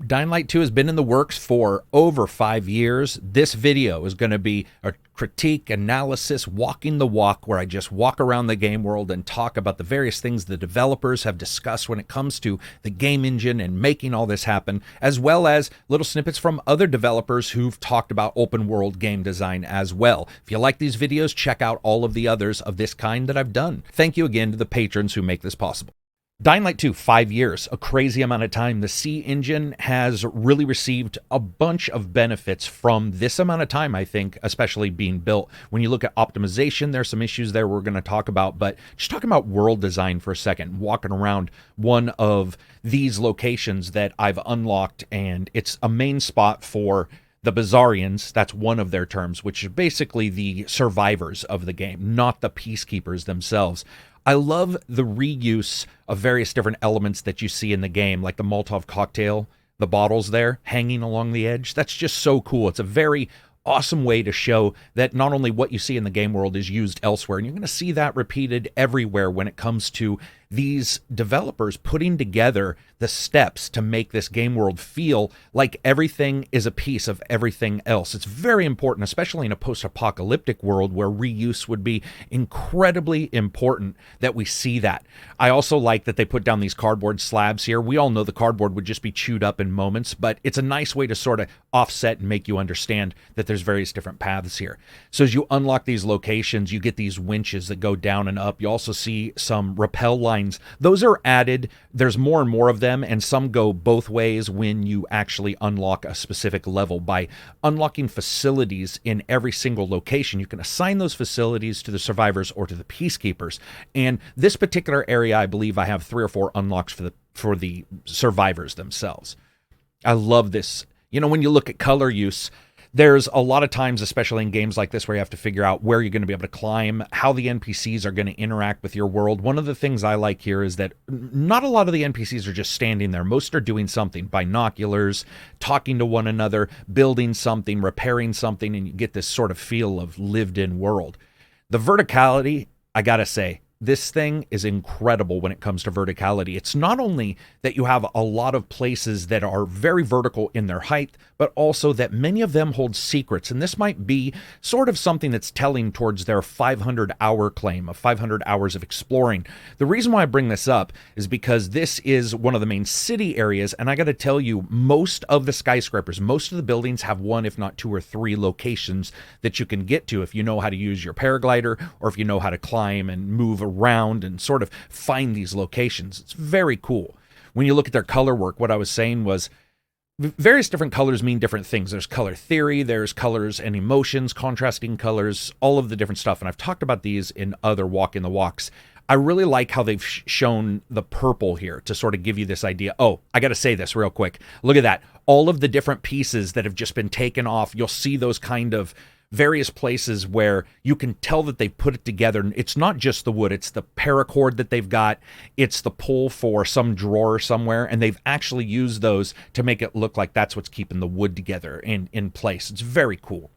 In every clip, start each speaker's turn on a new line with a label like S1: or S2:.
S1: Dying Light 2 has been in the works for over 5 years. This video is going to be a critique, analysis, walking the walk, where I just walk around the game world and talk about the various things the developers have discussed when it comes to the game engine and making all this happen, as well as little snippets from other developers who've talked about open world game design as well. If you like these videos, check out all of the others of this kind that I've done. Thank you again to the patrons who make this possible. Dying Light 2, 5 years, a crazy amount of time. The C engine has really received a bunch of benefits from this amount of time, I think, especially being built. When you look at optimization, there's some issues there we're going to talk about, but just talking about world design for a second, walking around one of these locations that I've unlocked, and it's a main spot for the Bizarrians. That's one of their terms, which is basically the survivors of the game, not the peacekeepers themselves. I love the reuse of various different elements that you see in the game, like the Molotov cocktail, the bottles there hanging along the edge. That's just so cool. It's a very awesome way to show that not only what you see in the game world is used elsewhere, and you're going to see that repeated everywhere when it comes to these developers putting together the steps to make this game world feel like everything is a piece of everything else. It's very important, especially in a post-apocalyptic world where reuse would be incredibly important, that we see that. I also like that they put down these cardboard slabs here. We all know the cardboard would just be chewed up in moments, but it's a nice way to sort of offset and make you understand that there's various different paths here. So as you unlock these locations, you get these winches that go down and up. You also see some rappel lines. Those are added. There's more and more of them, and some go both ways when you actually unlock a specific level. By unlocking facilities in every single location, you can assign those facilities to the survivors or to the peacekeepers. And this particular area, I believe I have 3 or 4 unlocks for the survivors themselves. I love this. You know, when you look at color use, there's a lot of times, especially in games like this, where you have to figure out where you're going to be able to climb, how the NPCs are going to interact with your world. One of the things I like here is that not a lot of the NPCs are just standing there. Most are doing something, binoculars, talking to one another, building something, repairing something, and you get this sort of feel of lived-in world. The verticality, I gotta say, this thing is incredible when it comes to verticality. It's not only that you have a lot of places that are very vertical in their height, but also that many of them hold secrets. And this might be sort of something that's telling towards their 500-hour claim of 500 hours of exploring. The reason why I bring this up is because this is one of the main city areas, and I got to tell you, most of the skyscrapers, most of the buildings have 1, if not 2 or 3 locations that you can get to if you know how to use your paraglider, or if you know how to climb and move around and sort of find these locations. It's very cool. When you look at their color work, what I was saying was various different colors mean different things. There's color theory, there's colors and emotions, contrasting colors, all of the different stuff. And I've talked about these in other Walk in the Walks. I really like how they've shown the purple here to sort of give you this idea. Oh, I got to say this real quick. Look at that. All of the different pieces that have just been taken off. You'll see those kind of various places where you can tell that they've put it together. It's not just the wood, it's the paracord that they've got, it's the pull for some drawer somewhere, and they've actually used those to make it look like that's what's keeping the wood together in place. It's very cool.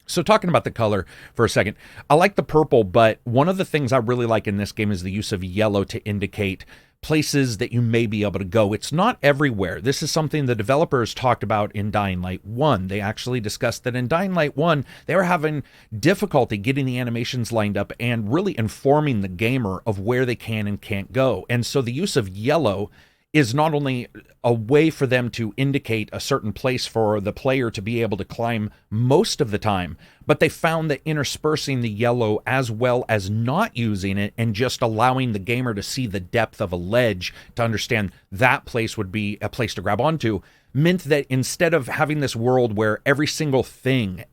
S1: So talking about the color for a second, I like the purple, but one of the things I really like in this game is the use of yellow to indicate places that you may be able to go. It's not everywhere. This is something the developers talked about in Dying Light 1. They actually discussed that in Dying Light 1, they were having difficulty getting the animations lined up and really informing the gamer of where they can and can't go. And so the use of yellow is not only a way for them to indicate a certain place for the player to be able to climb most of the time, but they found that interspersing the yellow as well as not using it and just allowing the gamer to see the depth of a ledge to understand that place would be a place to grab onto meant that instead of having this world where every single thing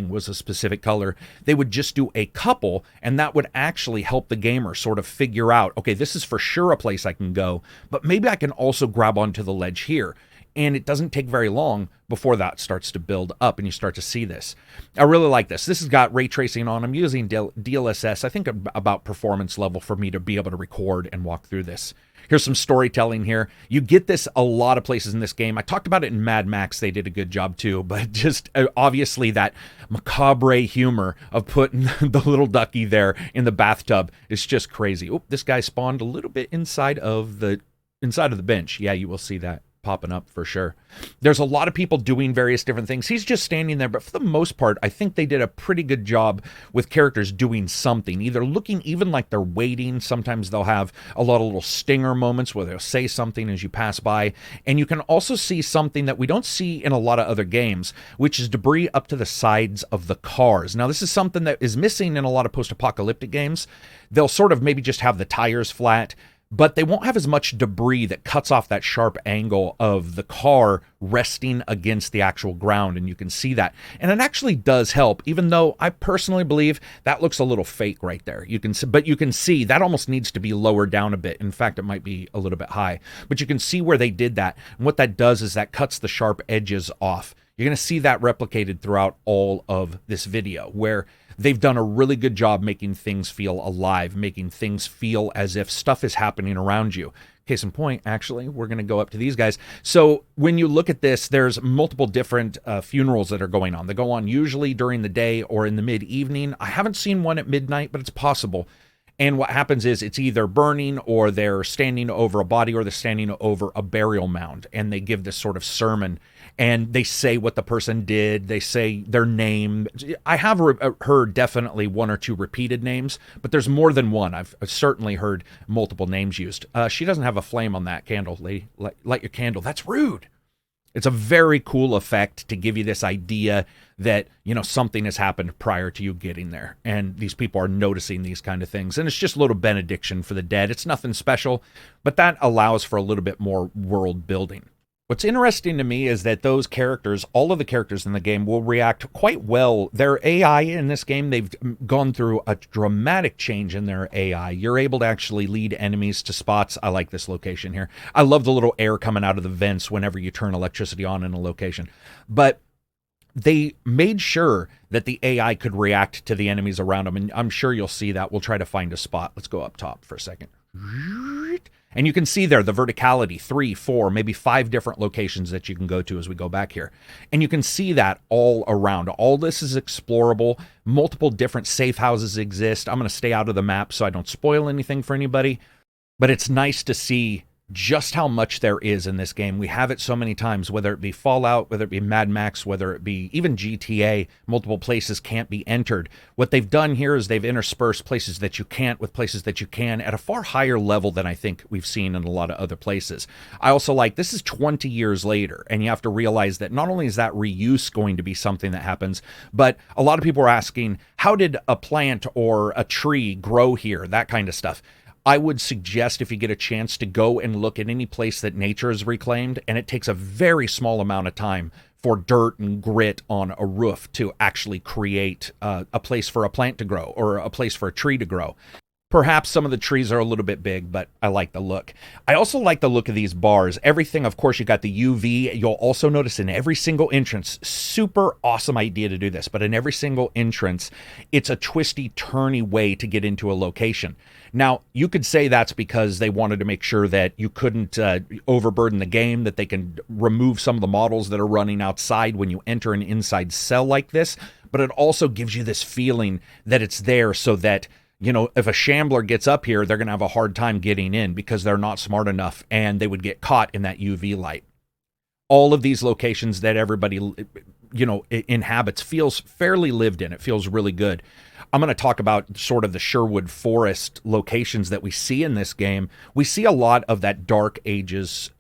S1: was a specific color, they would just do a couple, and that would actually help the gamer sort of figure out, okay, this is for sure a place I can go, but maybe I can also grab onto the ledge here. And it doesn't take very long before that starts to build up and you start to see this. I really like this. This has got ray tracing on. I'm using DLSS, I think about performance level for me to be able to record and walk through this. Here's some storytelling here. You get this a lot of places in this game. I talked about it in Mad Max. They did a good job too, but just obviously that macabre humor of putting the little ducky there in the bathtub is just crazy. Oh, this guy spawned a little bit inside of the bench. Yeah, you will see that popping up for sure. There's a lot of people doing various different things. He's just standing there, but for the most part, I think they did a pretty good job with characters doing something, either looking even like they're waiting. Sometimes they'll have a lot of little stinger moments where they'll say something as you pass by. And you can also see something that we don't see in a lot of other games, which is debris up to the sides of the cars. Now, this is something that is missing in a lot of post-apocalyptic games. They'll sort of maybe just have the tires flat, but they won't have as much debris that cuts off that sharp angle of the car resting against the actual ground, and you can see that. And it actually does help, even though I personally believe that looks a little fake right there. But you can see that almost needs to be lowered down a bit. In fact, it might be a little bit high, but you can see where they did that. And what that does is that cuts the sharp edges off. You're going to see that replicated throughout all of this video, where they've done a really good job making things feel alive, making things feel as if stuff is happening around you. Case in point, actually, we're going to go up to these guys. So when you look at this, there's multiple different funerals that are going on. They go on usually during the day or in the mid-evening. I haven't seen one at midnight, but it's possible. And what happens is it's either burning, or they're standing over a body, or they're standing over a burial mound, and they give this sort of sermon, and they say what the person did. They say their name. I have heard definitely one or two repeated names, but there's more than one. I've certainly heard multiple names used. She doesn't have a flame on that candle, lady. Light your candle. That's rude. It's a very cool effect to give you this idea that, you know, something has happened prior to you getting there. And these people are noticing these kind of things. And it's just a little benediction for the dead. It's nothing special, but that allows for a little bit more world building. What's interesting to me is that those characters, all of the characters in the game, will react quite well. Their AI in this game, they've gone through a dramatic change in their AI. You're able to actually lead enemies to spots. I like this location here. I love the little air coming out of the vents whenever you turn electricity on in a location. But they made sure that the AI could react to the enemies around them, and I'm sure you'll see that. We'll try to find a spot. Let's go up top for a second. And you can see there the verticality, 3, 4, maybe 5 different locations that you can go to as we go back here. And you can see that all around. All this is explorable. Multiple different safe houses exist. I'm going to stay out of the map so I don't spoil anything for anybody. But it's nice to see just how much there is in this game. We have it so many times, whether it be Fallout, whether it be Mad Max, whether it be even GTA, multiple places can't be entered. What they've done here is they've interspersed places that you can't with places that you can at a far higher level than I think we've seen in a lot of other places. I also like, this is 20 years later, and you have to realize that not only is that reuse going to be something that happens, but a lot of people are asking, how did a plant or a tree grow here? That kind of stuff. I would suggest, if you get a chance, to go and look at any place that nature has reclaimed, and it takes a very small amount of time for dirt and grit on a roof to actually create a place for a plant to grow, or a place for a tree to grow. Perhaps some of the trees are a little bit big, but I like the look. I also like the look of these bars. Everything, of course, you got the UV. You'll also notice in every single entrance, super awesome idea to do this, but in every single entrance, it's a twisty, turny way to get into a location. Now, you could say that's because they wanted to make sure that you couldn't overburden the game, that they can remove some of the models that are running outside when you enter an inside cell like this, but it also gives you this feeling that it's there so that, you know, if a shambler gets up here, they're going to have a hard time getting in because they're not smart enough, and they would get caught in that UV light. All of these locations that everybody, you know, inhabits feels fairly lived in. It feels really good. I'm going to talk about sort of the Sherwood Forest locations that we see in this game. We see a lot of that Dark Ages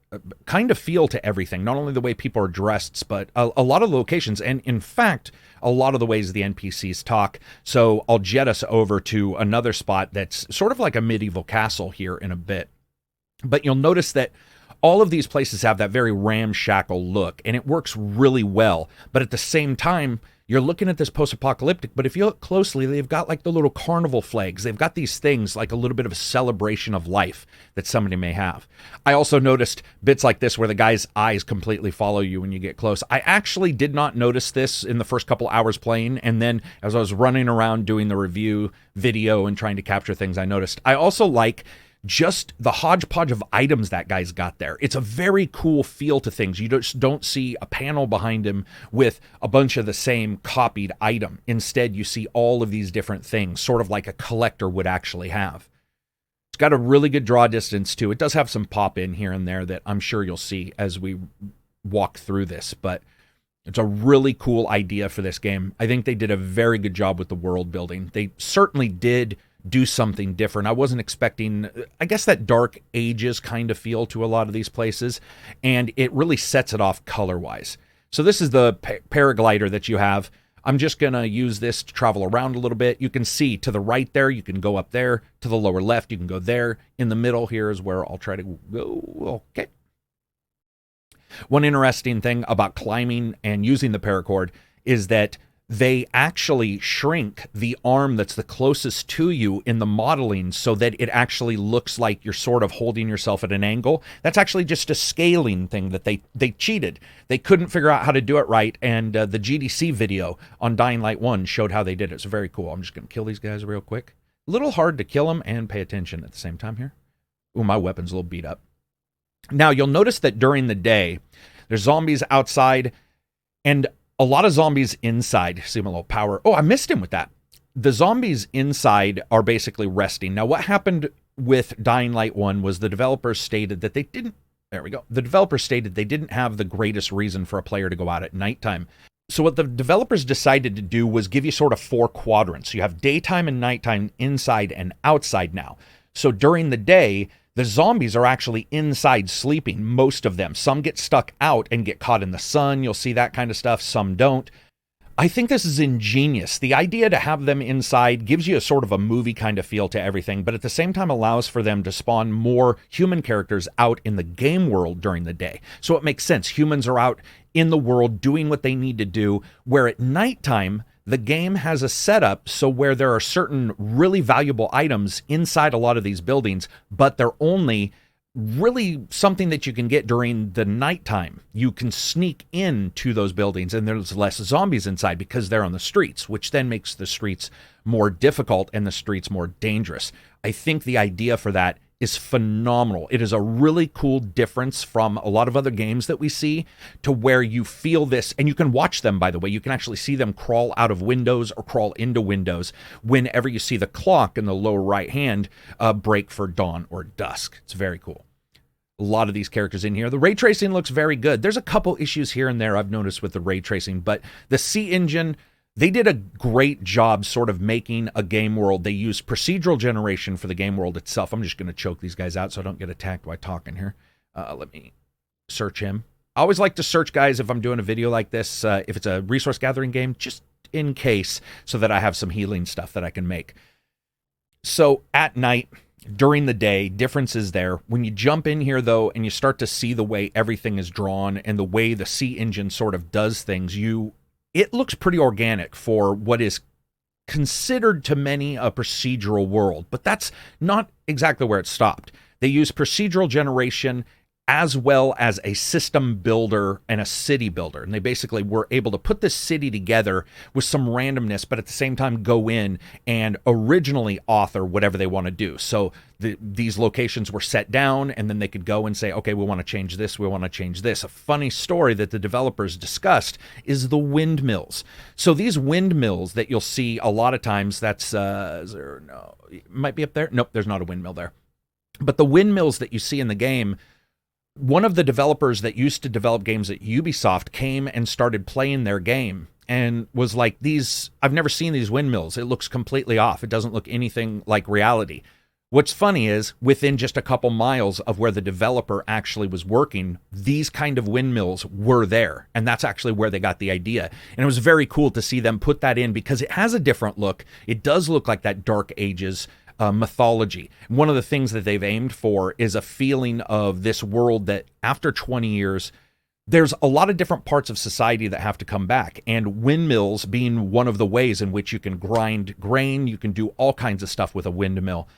S1: kind of feel to everything, not only the way people are dressed, but a lot of locations, and in fact, a lot of the ways the NPCs talk. So I'll jet us over to another spot that's sort of like a medieval castle here in a bit. But you'll notice that all of these places have that very ramshackle look, and it works really well. But at the same time, you're looking at this post-apocalyptic, but if you look closely, they've got like the little carnival flags. They've got these things like a little bit of a celebration of life that somebody may have. I also noticed bits like this where the guy's eyes completely follow you when you get close. I actually did not notice this in the first couple hours playing, and then as I was running around doing the review video and trying to capture things, I noticed. I also like just the hodgepodge of items that guy's got there. It's a very cool feel to things. You just don't see a panel behind him with a bunch of the same copied item. Instead, you see all of these different things, sort of like a collector would actually have. It's got a really good draw distance too. It does have some pop in here and there that I'm sure you'll see as we walk through this, but it's a really cool idea for this game. I think they did a very good job with the world building. They certainly did do something different. I wasn't expecting, I guess, that Dark Ages kind of feel to a lot of these places, and it really sets it off color-wise. So this is the paraglider that you have. I'm just going to use this to travel around a little bit. You can see to the right there, you can go up there. To the lower left, you can go there. In the middle here is where I'll try to go. Okay. One interesting thing about climbing and using the paracord is that they actually shrink the arm that's the closest to you in the modeling so that it actually looks like you're sort of holding yourself at an angle. That's actually just a scaling thing that they cheated. They couldn't figure out how to do it right, and the GDC video on Dying Light 1 showed how they did it. It's very cool. I'm just going to kill these guys real quick. A little hard to kill them and pay attention at the same time here. Ooh, my weapon's a little beat up. Now, you'll notice that during the day, there's zombies outside, and a lot of zombies inside. See my little power. Oh, I missed him with that. The zombies inside are basically resting. Now, what happened with Dying Light 1 was the developers stated that they didn't, there we go. The developers stated they didn't have the greatest reason for a player to go out at nighttime. So what the developers decided to do was give you sort of 4 quadrants. You have daytime and nighttime, inside and outside now. So during the day, the zombies are actually inside sleeping, most of them. Some get stuck out and get caught in the sun. You'll see that kind of stuff. Some don't. I think this is ingenious. The idea to have them inside gives you a sort of a movie kind of feel to everything, but at the same time allows for them to spawn more human characters out in the game world during the day. So it makes sense. Humans are out in the world doing what they need to do, where at nighttime, the game has a setup so where there are certain really valuable items inside a lot of these buildings, but they're only really something that you can get during the nighttime. You can sneak into those buildings and there's less zombies inside because they're on the streets, which then makes the streets more difficult and the streets more dangerous. I think the idea for that is phenomenal. It is a really cool difference from a lot of other games that we see to where you feel this, and you can watch them, by the way. You can actually see them crawl out of windows or crawl into windows whenever you see the clock in the lower right hand break for dawn or dusk. It's very cool. A lot of these characters in here. The ray tracing looks very good. There's a couple issues here and there I've noticed with the ray tracing, but the C engine, they did a great job sort of making a game world. They used procedural generation for the game world itself. I'm just going to choke these guys out so I don't get attacked while talking here. Let me search him. I always like to search guys if I'm doing a video like this, if it's a resource gathering game, just in case, so that I have some healing stuff that I can make. So at night, during the day, differences there. When you jump in here, though, and you start to see the way everything is drawn and the way the C engine sort of does things, it looks pretty organic for what is considered to many a procedural world, but that's not exactly where it stopped. They use procedural generation as well as a system builder and a city builder. And they basically were able to put this city together with some randomness, but at the same time go in and originally author whatever they want to do. So these locations were set down, and then they could go and say, okay, we want to change this, we want to change this. A funny story that the developers discussed is the windmills. So these windmills that you'll see a lot of times, that's, is there, no, it might be up there. Nope, there's not a windmill there. But the windmills that you see in the game, one of the developers that used to develop games at Ubisoft came and started playing their game and was like, I've never seen these windmills. It looks completely off. It doesn't look anything like reality. What's funny is within just a couple miles of where the developer actually was working, these kind of windmills were there. And that's actually where they got the idea. And it was very cool to see them put that in because it has a different look. It does look like that Dark Ages mythology. One of the things that they've aimed for is a feeling of this world that after 20 years, there's a lot of different parts of society that have to come back, and windmills being one of the ways in which you can grind grain, you can do all kinds of stuff with a windmill.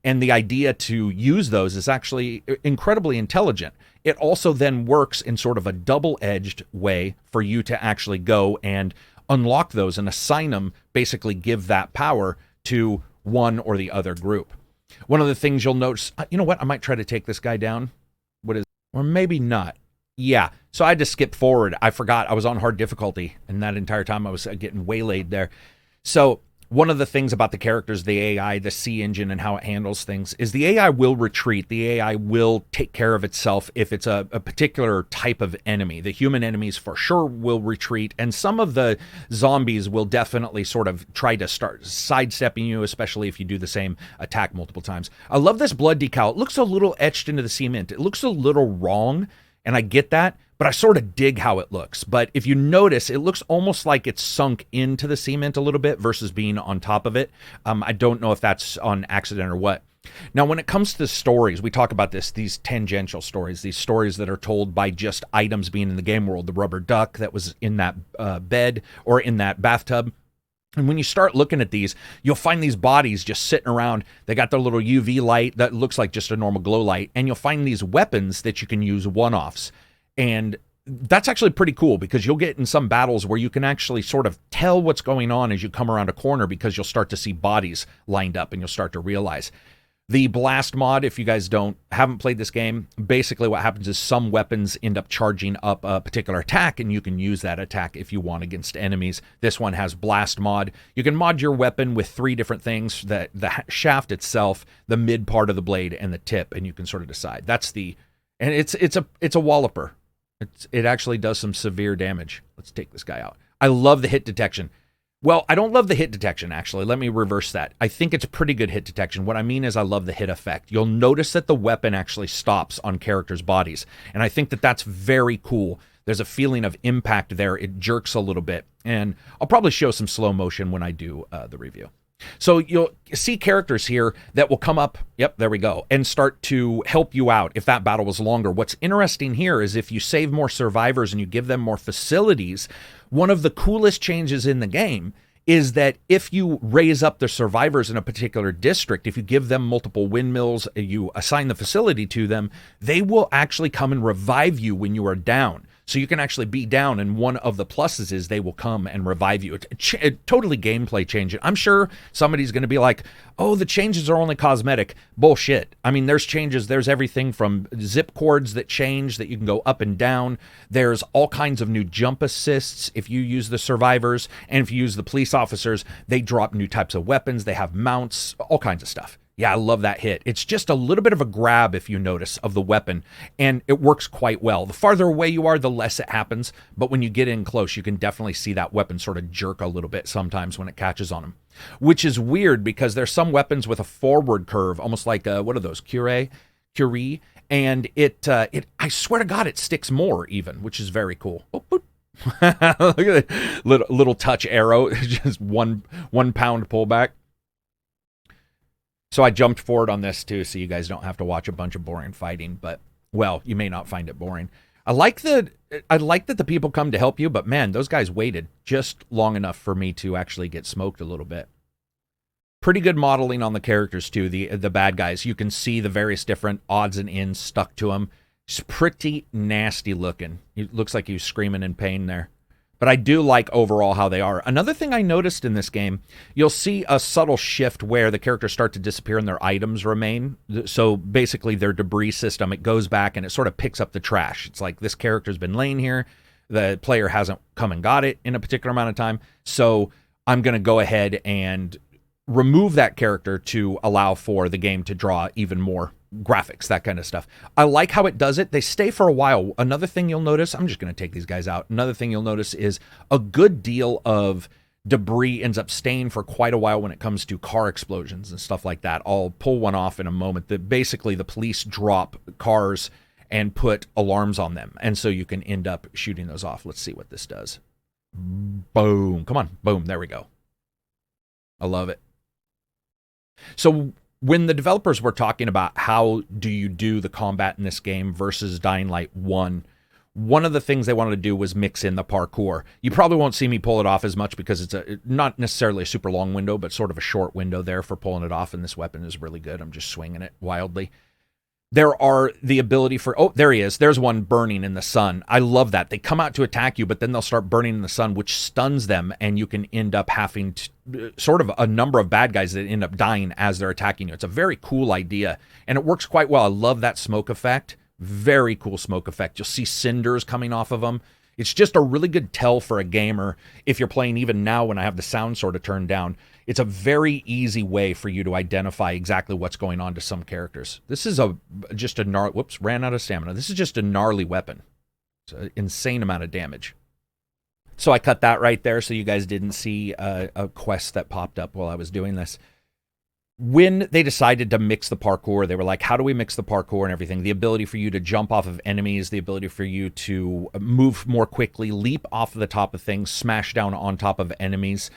S1: And the idea to use those is actually incredibly intelligent. It also then works in sort of a double-edged way for you to actually go and unlock those and assign them, basically give that power to one or the other group. One of the things you'll notice, you know what, I might try to take this guy down. Or maybe not. Yeah, so I had to skip forward. I forgot I was on hard difficulty, and that entire time I was getting waylaid there. So one of the things about the characters, the AI, the C engine, and how it handles things is the AI will retreat. The AI will take care of itself if it's a particular type of enemy. The human enemies for sure will retreat, and some of the zombies will definitely sort of try to start sidestepping you, especially if you do the same attack multiple times. I love this blood decal. It looks a little etched into the cement. It looks a little wrong, and I get that, but I sort of dig how it looks. But if you notice, it looks almost like it's sunk into the cement a little bit versus being on top of it. I don't know if that's on accident or what. Now, when it comes to stories, we talk about these tangential stories, these stories that are told by just items being in the game world, the rubber duck that was in that bed or in that bathtub. And when you start looking at these, you'll find these bodies just sitting around. They got their little UV light that looks like just a normal glow light. And you'll find these weapons that you can use one-offs. And that's actually pretty cool because you'll get in some battles where you can actually sort of tell what's going on as you come around a corner because you'll start to see bodies lined up and you'll start to realize. The blast mod, if you guys haven't played this game, basically what happens is some weapons end up charging up a particular attack and you can use that attack if you want against enemies. This one has blast mod. You can mod your weapon with 3 different things, the shaft itself, the mid part of the blade, and the tip, and you can sort of decide. And it's a walloper. It actually does some severe damage. Let's take this guy out. I love the hit detection. Well, I don't love the hit detection, actually. Let me reverse that. I think it's pretty good hit detection. What I mean is I love the hit effect. You'll notice that the weapon actually stops on characters' bodies, and I think that that's very cool. There's a feeling of impact there. It jerks a little bit, and I'll probably show some slow motion when I do the review. So you'll see characters here that will come up, yep, there we go, and start to help you out if that battle was longer. What's interesting here is if you save more survivors and you give them more facilities, one of the coolest changes in the game is that if you raise up the survivors in a particular district, if you give them multiple windmills, you assign the facility to them, they will actually come and revive you when you are down. So you can actually be down, and one of the pluses is they will come and revive you. It totally gameplay changing. I'm sure somebody's going to be like, oh, the changes are only cosmetic. Bullshit. I mean, there's changes. There's everything from zip cords that change that you can go up and down. There's all kinds of new jump assists if you use the survivors. And if you use the police officers, they drop new types of weapons. They have mounts, all kinds of stuff. Yeah, I love that hit. It's just a little bit of a grab, if you notice, of the weapon, and it works quite well. The farther away you are, the less it happens, but when you get in close, you can definitely see that weapon sort of jerk a little bit sometimes when it catches on them, which is weird because there's some weapons with a forward curve, almost like, what are those, Curie, and it I swear to God, it sticks more even, which is very cool. Oh, look at that little touch arrow, just one pound pullback. So I jumped forward on this too, so you guys don't have to watch a bunch of boring fighting, but, well, you may not find it boring. I like that the people come to help you, but man, those guys waited just long enough for me to actually get smoked a little bit. Pretty good modeling on the characters too, the bad guys. You can see the various different odds and ends stuck to them. It's pretty nasty looking. It looks like he was screaming in pain there. But I do like overall how they are. Another thing I noticed in this game, you'll see a subtle shift where the characters start to disappear and their items remain. So basically their debris system, it goes back and it sort of picks up the trash. It's like this character's been laying here. The player hasn't come and got it in a particular amount of time. So I'm going to go ahead and remove that character to allow for the game to draw even more graphics, that kind of stuff. I like how it does it. They stay for a while. Another thing you'll notice, I'm just going to take these guys out. Another thing you'll notice is a good deal of debris ends up staying for quite a while when it comes to car explosions and stuff like that. I'll pull one off in a moment. That basically the police drop cars and put alarms on them. And so you can end up shooting those off. Let's see what this does. Boom. Come on. Boom. There we go. I love it. So when the developers were talking about how do you do the combat in this game versus Dying Light 1, one of the things they wanted to do was mix in the parkour. You probably won't see me pull it off as much because it's not necessarily a super long window, but sort of a short window there for pulling it off, and this weapon is really good. I'm just swinging it wildly. There are the ability for, oh, there he is. There's one burning in the sun. I love that. They come out to attack you, but then they'll start burning in the sun, which stuns them, and you can end up having sort of a number of bad guys that end up dying as they're attacking you. It's a very cool idea, and it works quite well. I love that smoke effect. Very cool smoke effect. You'll see cinders coming off of them. It's just a really good tell for a gamer if you're playing even now when I have the sound sort of turned down. It's a very easy way for you to identify exactly what's going on to some characters. This is just a gnarly... Whoops, ran out of stamina. This is just a gnarly weapon. It's an insane amount of damage. So I cut that right there so you guys didn't see a quest that popped up while I was doing this. When they decided to mix the parkour, they were like, how do we mix the parkour and everything? The ability for you to jump off of enemies, the ability for you to move more quickly, leap off of the top of things, smash down on top of enemies,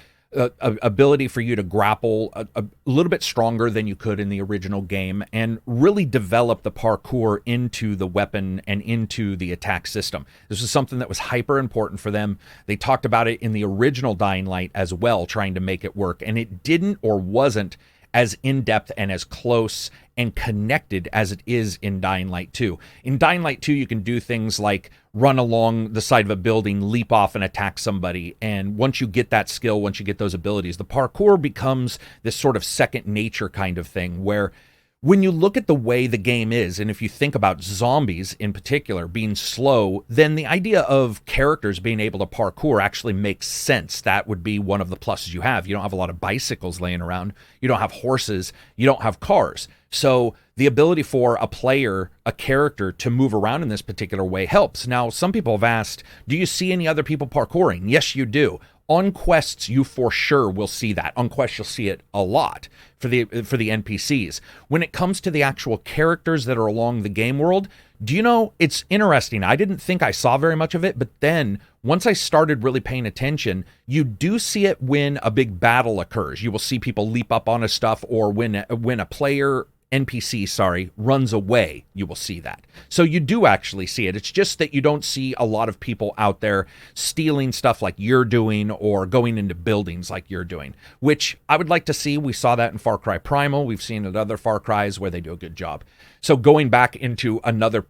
S1: ability for you to grapple a little bit stronger than you could in the original game, and really develop the parkour into the weapon and into the attack system. This was something that was hyper important for them. They talked about it in the original Dying Light as well, trying to make it work, and it didn't or wasn't as in-depth and as close and connected as it is in Dying Light 2. In Dying Light 2, you can do things like run along the side of a building, leap off and attack somebody. And once you get that skill, once you get those abilities, the parkour becomes this sort of second nature kind of thing where when you look at the way the game is, and if you think about zombies in particular being slow, then the idea of characters being able to parkour actually makes sense. That would be one of the pluses you have. You don't have a lot of bicycles laying around. You don't have horses. You don't have cars. So the ability for a player, a character, to move around in this particular way helps. Now, some people have asked, do you see any other people parkouring? Yes, you do. On quests, you for sure will see that. On quests, you'll see it a lot for the NPCs. When it comes to the actual characters that are along the game world, do you know, it's interesting. I didn't think I saw very much of it, but then once I started really paying attention, you do see it when a big battle occurs. You will see people leap up on a stuff, or when a player... NPC, runs away, you will see that. So you do actually see it. It's just that you don't see a lot of people out there stealing stuff like you're doing or going into buildings like you're doing, which I would like to see. We saw that in Far Cry Primal. We've seen it in other Far Cries where they do a good job. So going back into another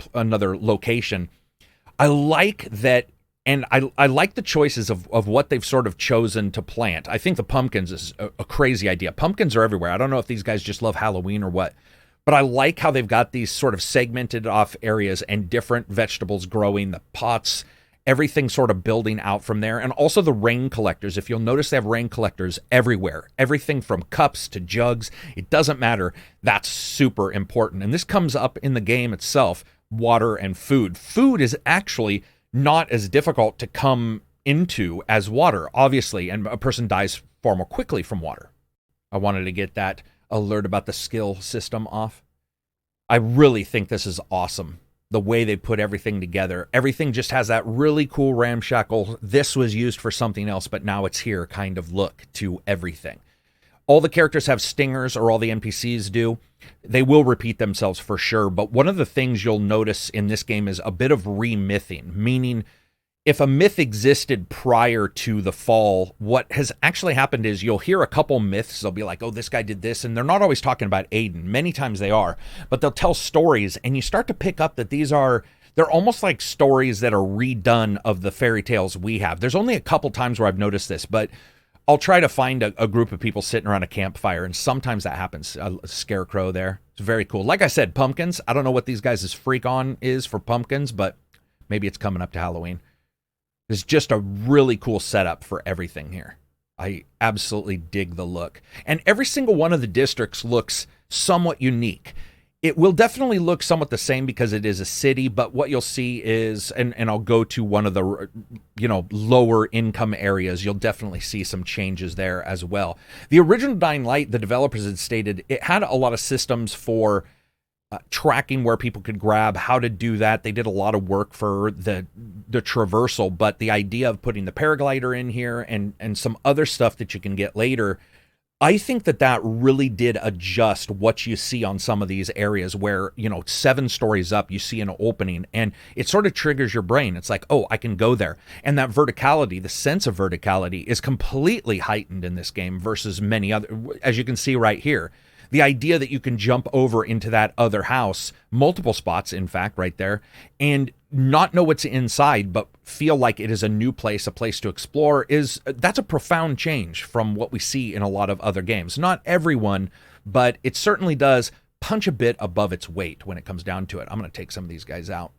S1: location, I like that. And I like the choices of what they've sort of chosen to plant. I think the pumpkins is a crazy idea. Pumpkins are everywhere. I don't know if these guys just love Halloween or what, but I like how they've got these sort of segmented off areas and different vegetables growing, the pots, everything sort of building out from there. And also the rain collectors. If you'll notice, they have rain collectors everywhere. Everything from cups to jugs. It doesn't matter. That's super important. And this comes up in the game itself, water and food. Food is actually not as difficult to come into as water, obviously, and a person dies far more quickly from water. I wanted to get that alert about the skill system off. I really think this is awesome, the way they put everything together. Everything just has that really cool ramshackle, this was used for something else, but now it's here kind of look to everything. All the characters have stingers, or all the NPCs do. They will repeat themselves for sure, but one of the things you'll notice in this game is a bit of remything, meaning if a myth existed prior to the fall, what has actually happened is you'll hear a couple myths. They'll be like, oh, this guy did this, and they're not always talking about Aiden. Many times they are, but they'll tell stories, and you start to pick up that they're almost like stories that are redone of the fairy tales we have. There's only a couple times where I've noticed this, but I'll try to find a group of people sitting around a campfire, and sometimes that happens. A scarecrow there. It's very cool. Like I said, pumpkins. I don't know what these guys' freak on is for pumpkins, but maybe it's coming up to Halloween. It's just a really cool setup for everything here. I absolutely dig the look. And every single one of the districts looks somewhat unique. It will definitely look somewhat the same because it is a city, but what you'll see is, and I'll go to one of the, lower income areas, you'll definitely see some changes there as well. The original Dying Light, the developers had stated, it had a lot of systems for tracking where people could grab, how to do that. They did a lot of work for the traversal, but the idea of putting the paraglider in here and some other stuff that you can get later, I think that really did adjust what you see on some of these areas where, 7 stories up, you see an opening and it sort of triggers your brain. It's like, oh, I can go there. And that verticality, the sense of verticality is completely heightened in this game versus many other, as you can see right here. The idea that you can jump over into that other house, multiple spots, in fact, right there, and not know what's inside, but feel like it is a new place, a place to explore, that's a profound change from what we see in a lot of other games. Not everyone, but it certainly does punch a bit above its weight when it comes down to it. I'm going to take some of these guys out.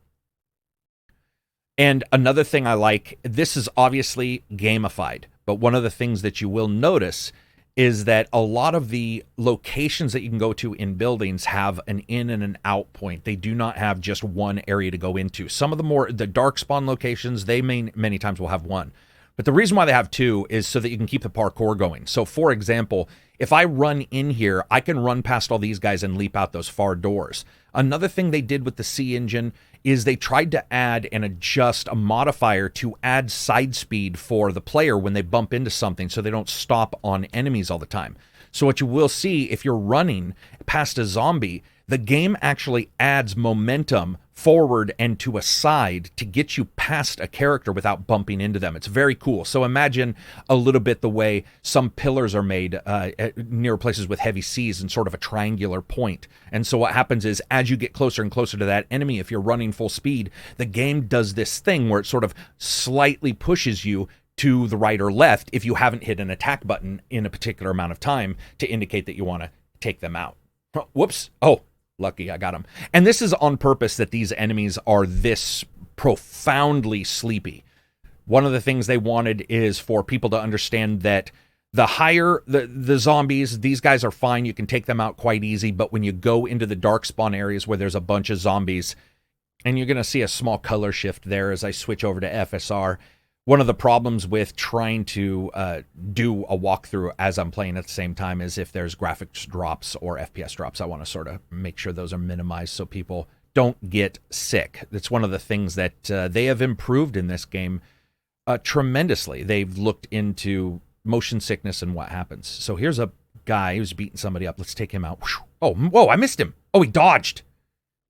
S1: And another thing I like, this is obviously gamified, but one of the things that you will notice is that a lot of the locations that you can go to in buildings have an in and an out point. They do not have just one area to go into. Some of the dark spawn locations, they many times will have one. But the reason why they have two is so that you can keep the parkour going. So for example, if I run in here, I can run past all these guys and leap out those far doors. Another thing they did with the C engine is they tried to add and adjust a modifier to add side speed for the player when they bump into something so they don't stop on enemies all the time. So what you will see if you're running past a zombie, the game actually adds momentum forward and to a side to get you past a character without bumping into them. It's very cool. So imagine a little bit the way some pillars are made near places with heavy seas in sort of a triangular point. And so what happens is as you get closer and closer to that enemy, if you're running full speed, the game does this thing where it sort of slightly pushes you to the right or left if you haven't hit an attack button in a particular amount of time to indicate that you want to take them out. Whoops. Oh, lucky I got him. And this is on purpose that these enemies are this profoundly sleepy. One of the things they wanted is for people to understand that the higher the zombies, these guys are fine. You can take them out quite easy. But when you go into the dark spawn areas where there's a bunch of zombies, and you're going to see a small color shift there as I switch over to FSR. One of the problems with trying to do a walkthrough as I'm playing at the same time is if there's graphics drops or FPS drops, I want to sort of make sure those are minimized so people don't get sick. It's one of the things that they have improved in this game tremendously. They've looked into motion sickness and what happens. So here's a guy who's beating somebody up. Let's take him out. Oh, whoa, I missed him. Oh, he dodged.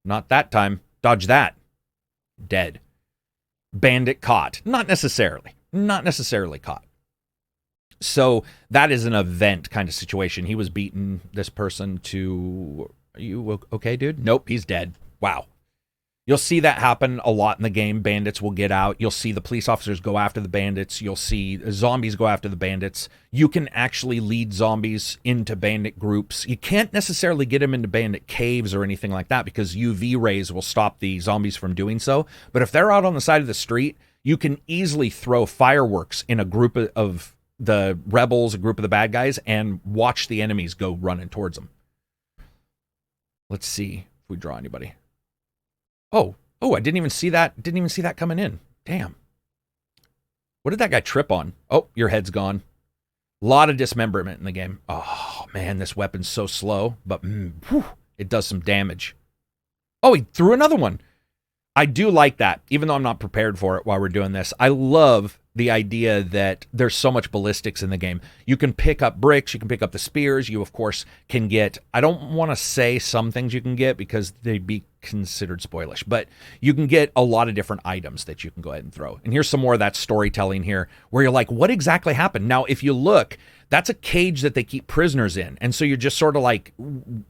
S1: Not that time. Dodge that. Dead. Bandit caught. Not necessarily caught. So that is an event kind of situation. He was beating this person to... Are you okay, dude? Nope, he's dead. Wow. You'll see that happen a lot in the game. Bandits will get out. You'll see the police officers go after the bandits. You'll see zombies go after the bandits. You can actually lead zombies into bandit groups. You can't necessarily get them into bandit caves or anything like that because UV rays will stop the zombies from doing so. But if they're out on the side of the street, you can easily throw fireworks in a group of the rebels, a group of the bad guys, and watch the enemies go running towards them. Let's see if we draw anybody. Oh, I didn't even see that. Didn't even see that coming in. Damn. What did that guy trip on? Oh, your head's gone. A lot of dismemberment in the game. Oh, man, this weapon's so slow, but it does some damage. Oh, he threw another one. I do like that, even though I'm not prepared for it while we're doing this. I love the idea that there's so much ballistics in the game. You can pick up bricks, you can pick up the spears, you of course can get, I don't want to say some things you can get because they'd be considered spoilish, but you can get a lot of different items that you can go ahead and throw. And here's some more of that storytelling here where you're like, what exactly happened? Now, if you look, that's a cage that they keep prisoners in. And so you're just sort of like,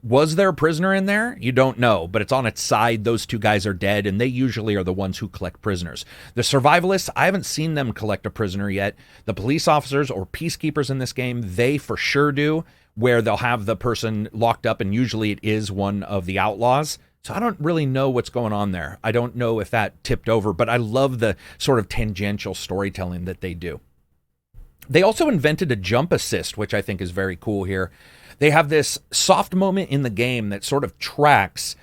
S1: was there a prisoner in there? You don't know, but it's on its side. Those two guys are dead, and they usually are the ones who collect prisoners. The survivalists, I haven't seen them collect a prisoner yet. The police officers or peacekeepers in this game, they for sure do, where they'll have the person locked up, and usually it is one of the outlaws. So I don't really know what's going on there. I don't know if that tipped over, but I love the sort of tangential storytelling that they do. They also invented a jump assist, which I think is very cool here. They have this soft moment in the game that sort of tracks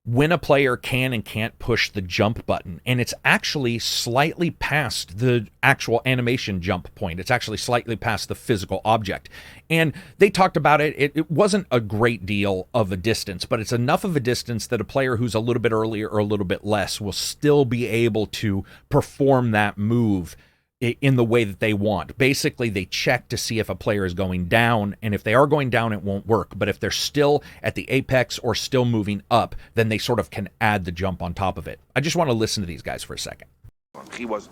S1: when a player can and can't push the jump button. And it's actually slightly past the actual animation jump point. It's actually slightly past the physical object. And they talked about it. It wasn't a great deal of a distance, but it's enough of a distance that a player who's a little bit earlier or a little bit less will still be able to perform that move in the way that they want. Basically, they check to see if a player is going down, and if they are going down, it won't work. But if they're still at the apex or still moving up, then they sort of can add the jump on top of it. I just want to listen to these guys for a second.
S2: He was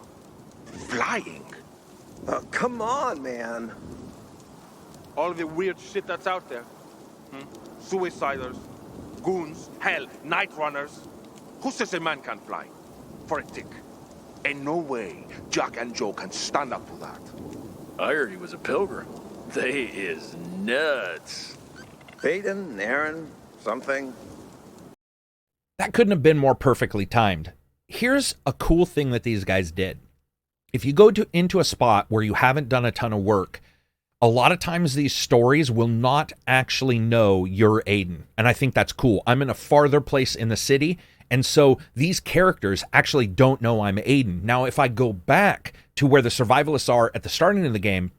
S2: flying.
S3: Oh, come on, man.
S2: All of the weird shit that's out there. Suiciders, goons, hell, night runners. Who says a man can't fly? For a tick. And no way Jack and Joe can stand up to that.
S4: I heard he was a pilgrim. They is nuts.
S3: Peyton, Aaron, something.
S1: That couldn't have been more perfectly timed. here's a cool thing that these guys did. If you go into a spot where you haven't done a ton of work, a lot of times these stories will not actually know you're Aiden. And I think that's cool. I'm in a farther place in the city, and so these characters actually don't know I'm Aiden. Now, if I go back to where the survivalists are at the starting of the game,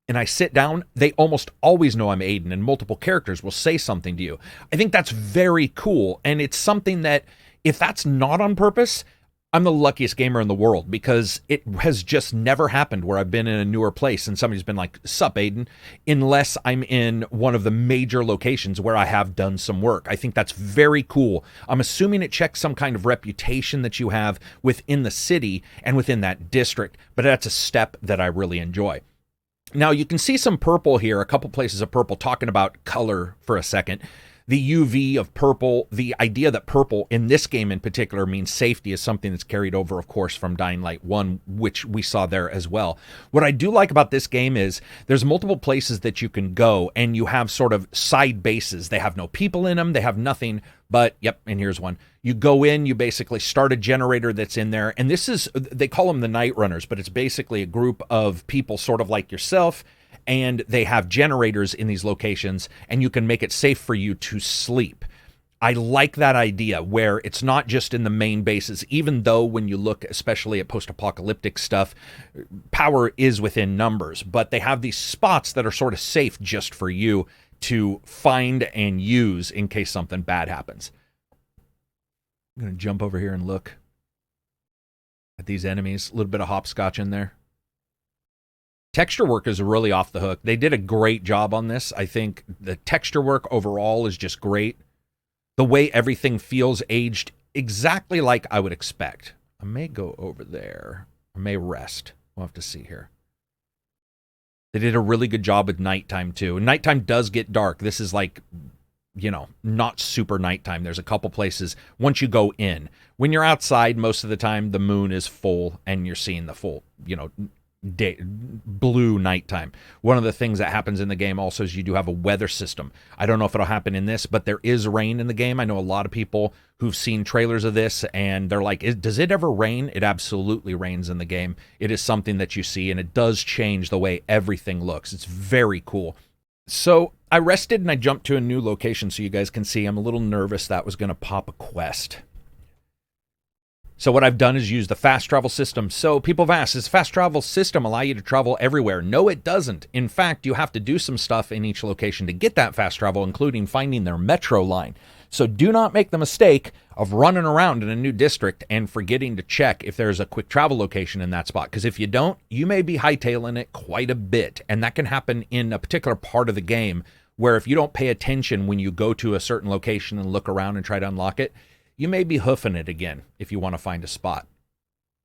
S1: and I sit down, they almost always know I'm Aiden, and multiple characters will say something to you. I think that's very cool, and it's something that, if that's not on purpose, I'm the luckiest gamer in the world, because it has just never happened where I've been in a newer place and somebody's been like, "Sup, Aiden," unless I'm in one of the major locations where I have done some work. I think that's very cool. I'm assuming it checks some kind of reputation that you have within the city and within that district, but that's a step that I really enjoy. Now, you can see some purple here, a couple places of purple, talking about color for a second. The UV of purple, the idea that purple in this game in particular means safety, is something that's carried over, of course, from Dying Light 1, which we saw there as well. What I do like about this game is there's multiple places that you can go, and you have sort of side bases. They have no people in them, they have nothing, but yep, and here's one. You go in, you basically start a generator that's in there, and this is, they call them the Night Runners, but it's basically a group of people sort of like yourself, and they have generators in these locations, and you can make it safe for you to sleep. I like that idea where it's not just in the main bases, even though when you look especially at post-apocalyptic stuff, power is within numbers, but they have these spots that are sort of safe just for you to find and use in case something bad happens. I'm going to jump over here and look at these enemies. A little bit of hopscotch in there. Texture work is really off the hook. They did a great job on this. I think the texture work overall is just great. The way everything feels aged exactly like I would expect. I may go over there. I may rest. We'll have to see here. They did a really good job with nighttime too. Nighttime does get dark. This is like, you know, not super nighttime. There's a couple places once you go in. When you're outside, most of the time the moon is full and you're seeing the full, you know, day, blue nighttime. One of the things that happens in the game also is you do have a weather system. I don't know if it'll happen in this, but there is rain in the game. I know a lot of people who've seen trailers of this and they're like, does it ever rain? It absolutely rains in the game. It is something that you see, and it does change the way everything looks. It's very cool. So I rested and I jumped to a new location so you guys can see. I'm a little nervous that was going to pop a quest. So what I've done is use the fast travel system. So people have asked, does fast travel system allow you to travel everywhere? No, it doesn't. In fact, you have to do some stuff in each location to get that fast travel, including finding their metro line. So do not make the mistake of running around in a new district and forgetting to check if there's a quick travel location in that spot. Because if you don't, you may be hightailing it quite a bit. And that can happen in a particular part of the game where if you don't pay attention when you go to a certain location and look around and try to unlock it, you may be hoofing it again if you want to find a spot.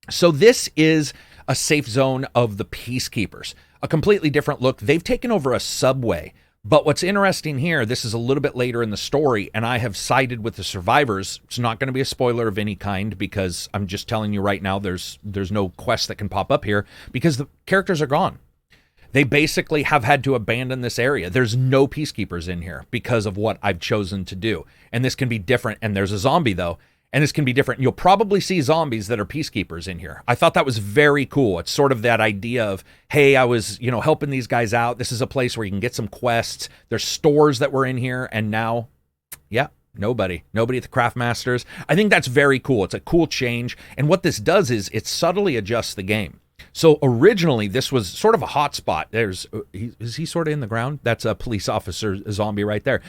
S1: So this is a safe zone of the Peacekeepers. A completely different look. They've taken over a subway. But what's interesting here, this is a little bit later in the story, and I have sided with the survivors. It's not going to be a spoiler of any kind because I'm just telling you right now there's no quest that can pop up here because the characters are gone. They basically have had to abandon this area. There's no Peacekeepers in here because of what I've chosen to do. And this can be different. And there's a zombie, though. And this can be different. You'll probably see zombies that are Peacekeepers in here. I thought that was very cool. It's sort of that idea of, hey, I was, you know, helping these guys out. This is a place where you can get some quests. There's stores that were in here. And now, yeah, nobody at the Craft Masters. I think that's very cool. It's a cool change. And what this does is it subtly adjusts the game. So originally, this was sort of a hot spot. Is he sort of in the ground? That's a police officer zombie right there.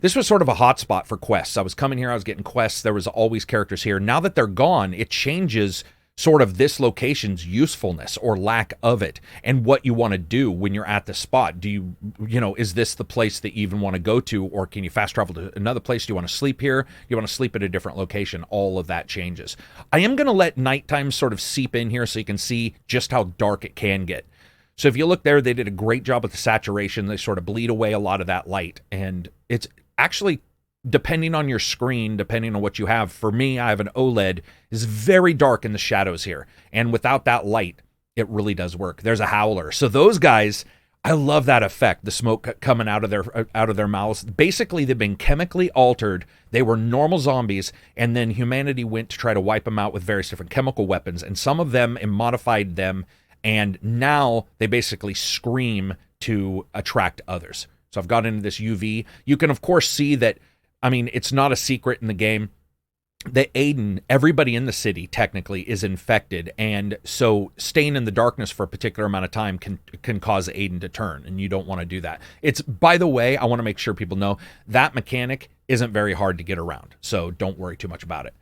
S1: This was sort of a hot spot for quests. I was coming here, I was getting quests. There was always characters here. Now that they're gone, it changes sort of this location's usefulness or lack of it and what you want to do when you're at the spot. Do you know, is this the place that you even want to go to, or can you fast travel to another place? Do you want to sleep here? Do you want to sleep at a different location? All of that changes. I am going to let nighttime sort of seep in here so you can see just how dark it can get. So if you look there, they did a great job with the saturation. They sort of bleed away a lot of that light, and it's actually, depending on your screen, depending on what you have. For me, I have an OLED. It's very dark in the shadows here. And without that light, it really does work. There's a howler. So those guys I love that effect, the smoke coming out of their mouths. Basically, they've been chemically altered. They were normal zombies, and then humanity went to try to wipe them out with various different chemical weapons, and some of them modified them, and now they basically scream to attract others. So I've got into this UV. You can, of course, see that, I mean, it's not a secret in the game that Aiden, everybody in the city technically is infected, and so staying in the darkness for a particular amount of time can cause Aiden to turn, and you don't want to do that. It's, by the way, I want to make sure people know that mechanic isn't very hard to get around, so don't worry too much about it.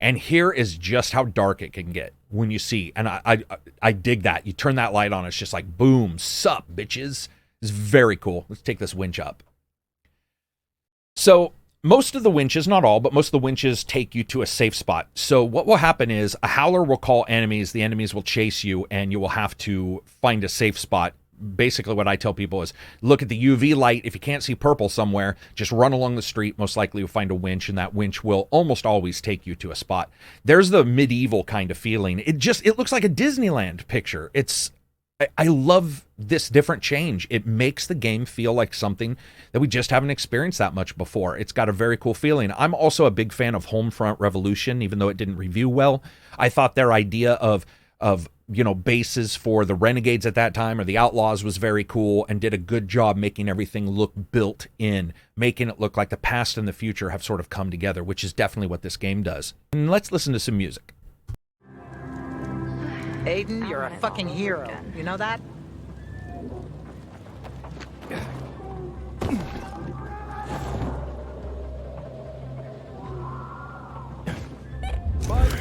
S1: And here is just how dark it can get when you see, and I dig that. You turn that light on, it's just like, boom, sup, bitches. It's very cool. Let's take this winch up. So most of the winches, not all, but most of the winches take you to a safe spot. So what will happen is a howler will call enemies, the enemies will chase you, and you will have to find a safe spot. Basically what I tell people is look at the UV light. If you can't see purple somewhere, just run along the street. Most likely you'll find a winch, and that winch will almost always take you to a spot. There's the medieval kind of feeling. It looks like a Disneyland picture. I love this different change. It makes the game feel like something that we just haven't experienced that much before. It's got a very cool feeling. I'm also a big fan of Homefront Revolution, even though it didn't review well. I thought their idea of bases for the renegades at that time or the outlaws was very cool, and did a good job making everything look built in, making it look like the past and the future have sort of come together, which is definitely what this game does. And let's listen to some music.
S5: Aiden, you're a fucking hero. You know that?
S2: But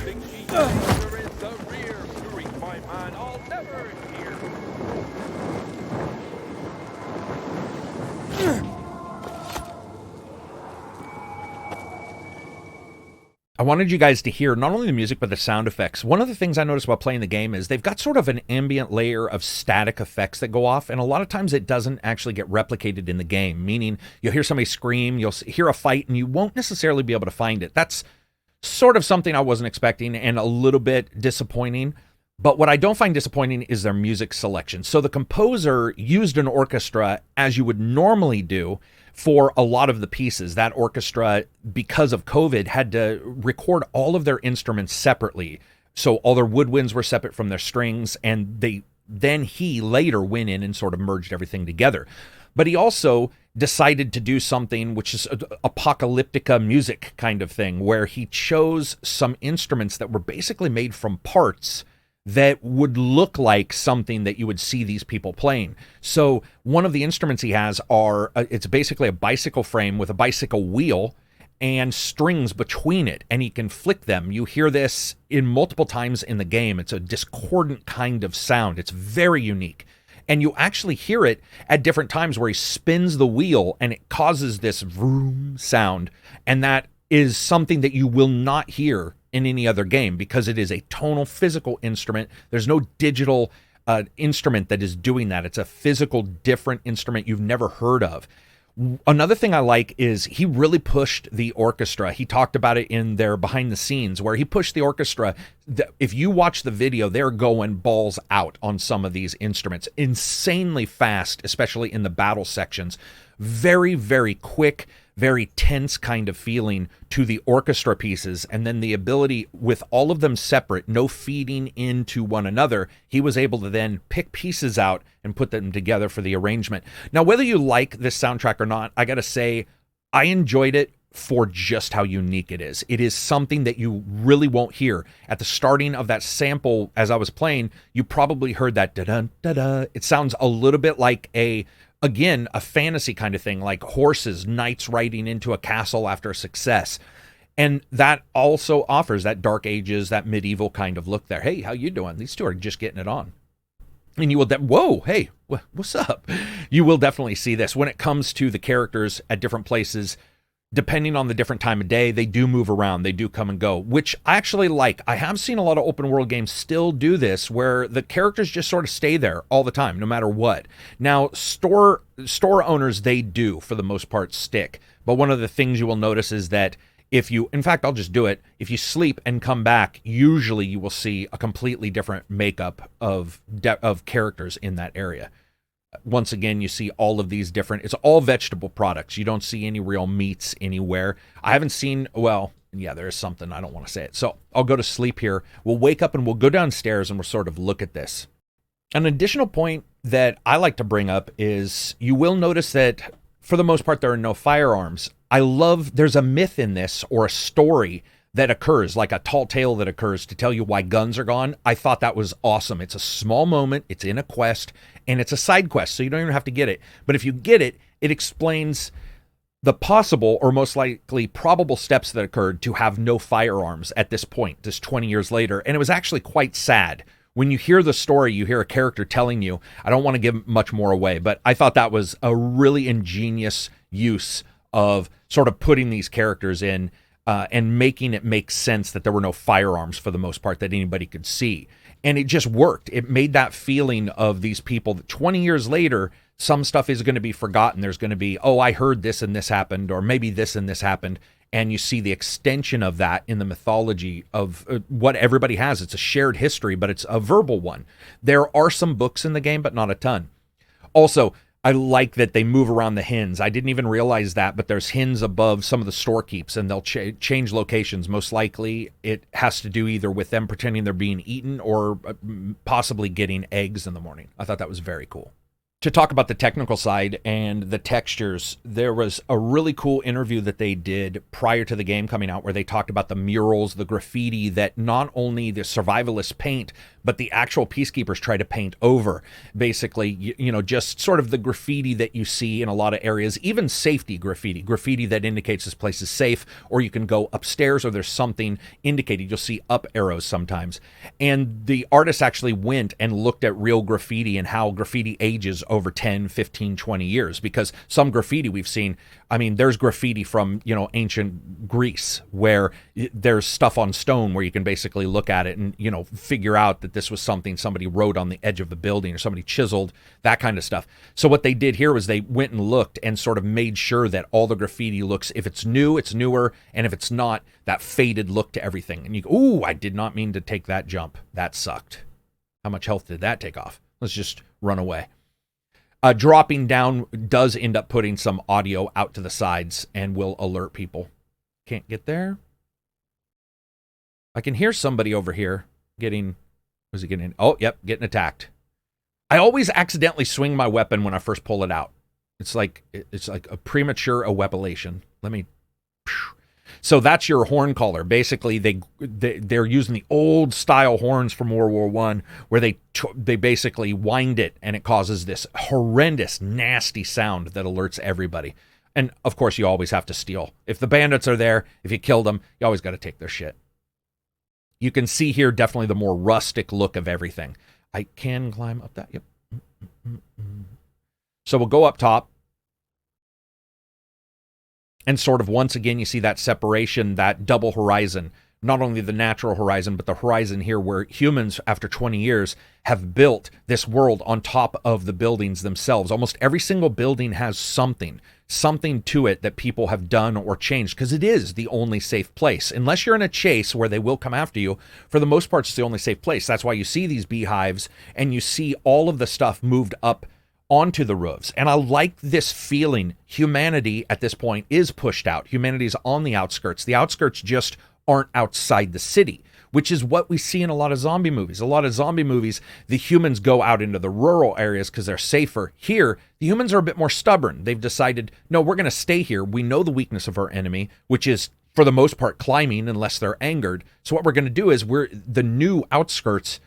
S2: think she over in the rear to reach my mind. I'll never hear.
S1: I wanted you guys to hear not only the music, but the sound effects. One of the things I noticed while playing the game is they've got sort of an ambient layer of static effects that go off, and a lot of times it doesn't actually get replicated in the game, meaning you'll hear somebody scream, you'll hear a fight, and you won't necessarily be able to find it. That's sort of something I wasn't expecting and a little bit disappointing. But what I don't find disappointing is their music selection. So the composer used an orchestra as you would normally do for a lot of the pieces. That orchestra, because of COVID, had to record all of their instruments separately. So all their woodwinds were separate from their strings, and he later went in and sort of merged everything together. But he also decided to do something which is apocalyptica music kind of thing, where he chose some instruments that were basically made from parts that would look like something that you would see these people playing. So one of the instruments he has it's basically a bicycle frame with a bicycle wheel and strings between it, and he can flick them. You hear this in multiple times in the game. It's a discordant kind of sound. It's very unique. And you actually hear it at different times where he spins the wheel and it causes this vroom sound. And that is something that you will not hear in any other game because it is a tonal physical instrument. There's no digital instrument that is doing that. It's a physical different instrument you've never heard of. Another thing I like is he really pushed the orchestra. He talked about it in their behind the scenes where he pushed the orchestra. If you watch the video, they're going balls out on some of these instruments. Insanely fast, especially in the battle sections. Very, very quick, very tense kind of feeling to the orchestra pieces, and then the ability with all of them separate, no feeding into one another, he was able to then pick pieces out and put them together for the arrangement. Now, whether you like this soundtrack or not, I gotta say, I enjoyed it for just how unique it is. It is something that you really won't hear. At the starting of that sample, as I was playing, you probably heard that da-dun, da-da. It sounds a little bit like again, a fantasy kind of thing, like horses, knights riding into a castle after a success. And that also offers that Dark Ages, that medieval kind of look there. Hey, how you doing? These two are just getting it on. And you will, whoa, hey, what's up? You will definitely see this. When it comes to the characters at different places, depending on the different time of day, they do move around. They do come and go, which I actually like. I have seen a lot of open world games still do this, where the characters just sort of stay there all the time, no matter what. Now, store owners, they do, for the most part, stick. But one of the things you will notice is that if you, in fact, I'll just do it. If you sleep and come back, usually you will see a completely different makeup of characters in that area. Once again, you see all of these different, it's all vegetable products. You don't see any real meats anywhere. I haven't seen, well, yeah, there is something. I don't want to say it. So I'll go to sleep here. We'll wake up and we'll go downstairs and we'll sort of look at this. An additional point that I like to bring up is you will notice that for the most part, there are no firearms. I love, there's a myth in this, or a story that occurs, like a tall tale that occurs to tell you why guns are gone. I thought that was awesome. It's a small moment, it's in a quest, and it's a side quest, so you don't even have to get it. But if you get it, it explains the possible, or most likely probable, steps that occurred to have no firearms at this point, this 20 years later. And it was actually quite sad. When you hear the story, you hear a character telling you, I don't want to give much more away, but I thought that was a really ingenious use of sort of putting these characters in and making it make sense that there were no firearms for the most part that anybody could see. And it just worked. It made that feeling of these people that 20 years later, some stuff is going to be forgotten. There's going to be, oh, I heard this and this happened, or maybe this and this happened. And you see the extension of that in the mythology of what everybody has. It's a shared history, but it's a verbal one. There are some books in the game, but not a ton. Also, I like that they move around the hins. I didn't even realize that, but there's hins above some of the store keeps, and they'll change locations. Most likely, it has to do either with them pretending they're being eaten or possibly getting eggs in the morning. I thought that was very cool. To talk about the technical side and the textures, there was a really cool interview that they did prior to the game coming out where they talked about the murals, the graffiti that not only the survivalists paint, but the actual peacekeepers try to paint over. Basically, you know, just sort of the graffiti that you see in a lot of areas, even safety graffiti that indicates this place is safe, or you can go upstairs or there's something indicated. You'll see up arrows sometimes. And the artists actually went and looked at real graffiti and how graffiti ages over 10, 15, 20 years, because some graffiti we've seen, I mean, there's graffiti from, you know, ancient Greece where there's stuff on stone where you can basically look at it and, you know, figure out that this was something somebody wrote on the edge of the building or somebody chiseled, that kind of stuff. So what they did here was they went and looked and sort of made sure that all the graffiti looks, if it's new, it's newer, and if it's not, that faded look to everything. And you go, ooh, I did not mean to take that jump. That sucked. How much health did that take off? Let's just run away. Dropping down does end up putting some audio out to the sides and will alert people. Can't get there. I can hear somebody over here getting, was he getting, oh, yep, getting attacked. I always accidentally swing my weapon when I first pull it out. It's like a premature aweapilation. Let me, so that's your horn caller. Basically, they're using the old style horns from World War I, where they basically wind it, and it causes this horrendous, nasty sound that alerts everybody. And of course, you always have to steal. If the bandits are there, if you kill them, you always got to take their shit. You can see here definitely the more rustic look of everything. I can climb up that. Yep. So we'll go up top. And sort of once again, you see that separation, that double horizon. Not only the natural horizon, but the horizon here where humans, after 20 years, have built this world on top of the buildings themselves. Almost every single building has something to it that people have done or changed, because it is the only safe place. Unless you're in a chase where they will come after you, for the most part, it's the only safe place. That's why you see these beehives and you see all of the stuff moved up onto the roofs. And I like this feeling. Humanity at this point is pushed out. Humanity's on the outskirts. The outskirts just aren't outside the city, which is what we see in a lot of zombie movies. A lot of zombie movies, the humans go out into the rural areas because they're safer. Here, the humans are a bit more stubborn. They've decided, no, we're going to stay here. We know the weakness of our enemy, which is, for the most part, climbing unless they're angered. So what we're going to do is the new outskirts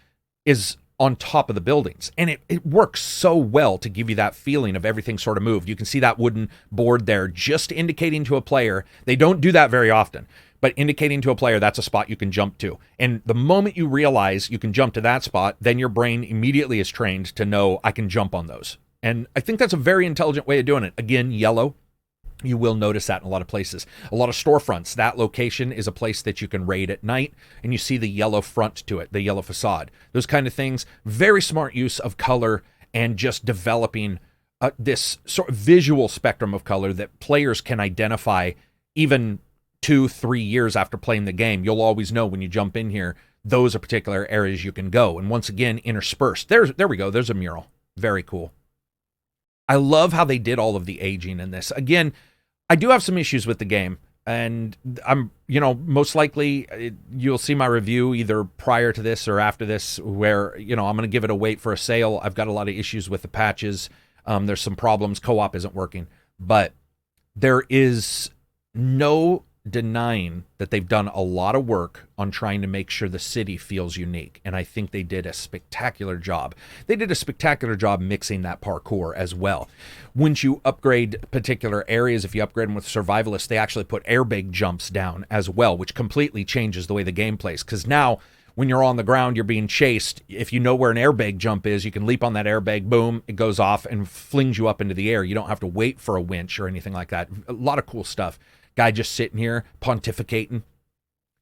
S1: is on top of the buildings. And it works so well to give you that feeling of everything sort of moved. You can see that wooden board there just indicating to a player. They don't do that very often, but indicating to a player that's a spot you can jump to. And the moment you realize you can jump to that spot, then your brain immediately is trained to know I can jump on those. And I think that's a very intelligent way of doing it. Again, yellow. You will notice that in a lot of places. A lot of storefronts, that location is a place that you can raid at night, and you see the yellow front to it, the yellow facade. Those kind of things. Very smart use of color and just developing this sort of visual spectrum of color that players can identify even 2-3 years after playing the game. You'll always know when you jump in here, those are particular areas you can go. And once again, interspersed. There we go. There's a mural. Very cool. I love how they did all of the aging in this. Again, I do have some issues with the game, and I'm, most likely you'll see my review either prior to this or after this, where, I'm going to give it a wait for a sale. I've got a lot of issues with the patches. There's some problems. Co-op isn't working, but there is no denying that they've done a lot of work on trying to make sure the city feels unique, and I think they did a spectacular job. They did a spectacular job mixing that parkour as well. Once you upgrade particular areas, if you upgrade them with survivalists, they actually put airbag jumps down as well, which completely changes the way the game plays, because now when you're on the ground, you're being chased. If you know where an airbag jump is, you can leap on that airbag, boom, it goes off and flings you up into the air. You don't have to wait for a winch or anything like that. A lot of cool stuff. Guy just sitting here pontificating.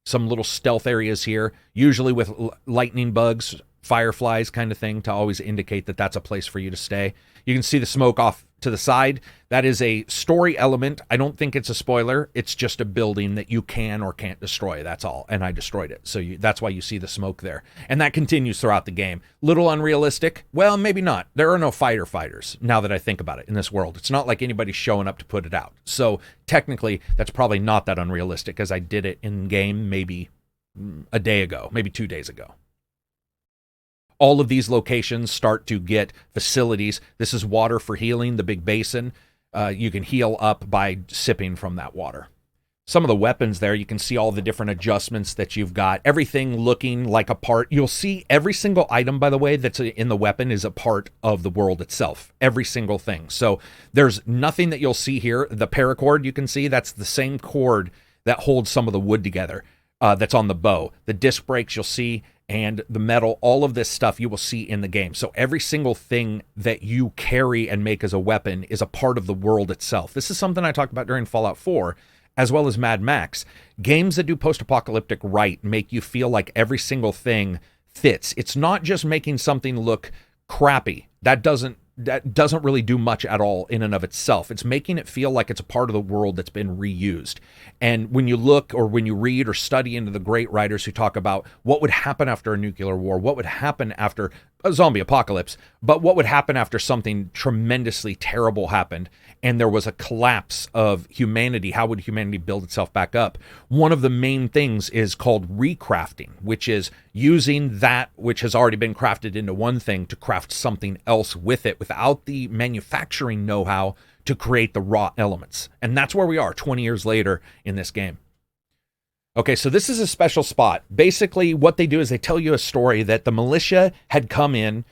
S1: Some little stealth areas here, usually with lightning bugs, fireflies kind of thing, to always indicate that that's a place for you to stay. You can see the smoke off to the side. That is a story element. I don't think it's a spoiler. It's just a building that you can or can't destroy. That's all. And I destroyed it. So that's why you see the smoke there. And that continues throughout the game. Little unrealistic. Well, maybe not. There are no fighters, now that I think about it, in this world. It's not like anybody's showing up to put it out. So technically, that's probably not that unrealistic, as I did it in game maybe a day ago, maybe 2 days ago. All of these locations start to get facilities. This is water for healing, the big basin. You can heal up by sipping from that water. Some of the weapons there, you can see all the different adjustments that you've got. Everything looking like a part. You'll see every single item, by the way, that's in the weapon is a part of the world itself. Every single thing. So there's nothing that you'll see here. The paracord, you can see, that's the same cord that holds some of the wood together. That's on the bow. The disc brakes you'll see, and the metal, all of this stuff you will see in the game. So every single thing that you carry and make as a weapon is a part of the world itself. This is something I talked about during Fallout 4, as well as Mad Max. Games that do post-apocalyptic right make you feel like every single thing fits. It's not just making something look crappy. That doesn't really do much at all in and of itself. It's making it feel like it's a part of the world that's been reused. And when you look or when you read or study into the great writers who talk about what would happen after a nuclear war, what would happen after a zombie apocalypse, but what would happen after something tremendously terrible happened and there was a collapse of humanity, how would humanity build itself back up? One of the main things is called recrafting, which is using that which has already been crafted into one thing to craft something else with it without the manufacturing know-how to create the raw elements. And that's where we are 20 years later in this game. Okay, so this is a special spot. Basically, what they do is they tell you a story that the militia had come in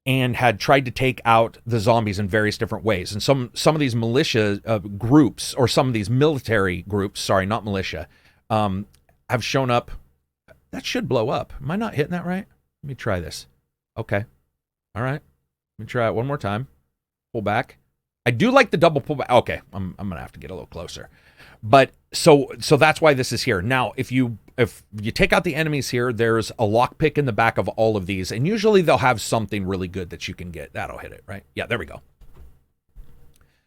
S1: and had tried to take out the zombies in various different ways. And some of these militia groups, or some of these military groups, sorry, not militia, have shown up. That should blow up. Am I not hitting that right? Let me try this. Okay. All right. Let me try it one more time. Pull back. I do like the double pullback. Okay, I'm going to have to get a little closer. But so that's why this is here. Now, if you take out the enemies here, there's a lockpick in the back of all of these, and usually they'll have something really good that you can get. That'll hit it, right? Yeah, there we go.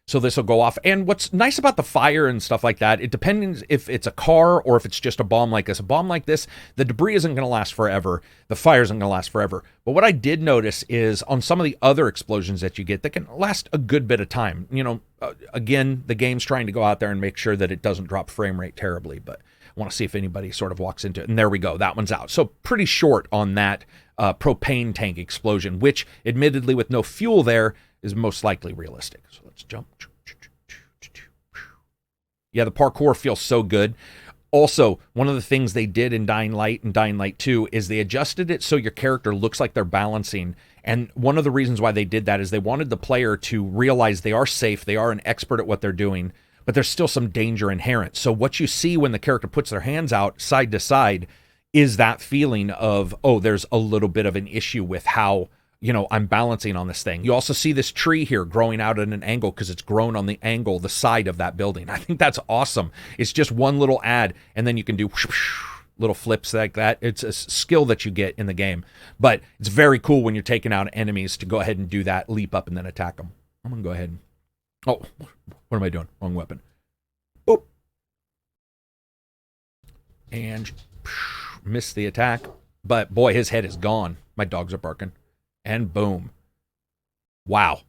S1: So this will go off. And what's nice about the fire and stuff like that, it depends if it's a car or if it's just a bomb like this. A bomb like this, the debris isn't going to last forever. The fire isn't going to last forever. But what I did notice is on some of the other explosions that you get, that can last a good bit of time. You know, again, the game's trying to go out there and make sure that it doesn't drop frame rate terribly. But I want to see if anybody sort of walks into it. And there we go. That one's out. So pretty short on that propane tank explosion, which admittedly with no fuel there is most likely realistic. So let's jump. Yeah, the parkour feels so good. Also, one of the things they did in Dying Light and Dying Light 2 is they adjusted it so your character looks like they're balancing. And one of the reasons why they did that is they wanted the player to realize they are safe, they are an expert at what they're doing, but there's still some danger inherent. So what you see when the character puts their hands out side to side is that feeling of, oh, there's a little bit of an issue with how, you know, I'm balancing on this thing. You also see this tree here growing out at an angle because it's grown on the angle, the side of that building. I think that's awesome. It's just one little ad, and then you can do little flips like that. It's a skill that you get in the game. But it's very cool when you're taking out enemies to go ahead and do that, leap up and then attack them. I'm going to go ahead and... Oh, what am I doing? Wrong weapon. Boop. And missed the attack. But boy, his head is gone. My dogs are barking. And boom. Wow.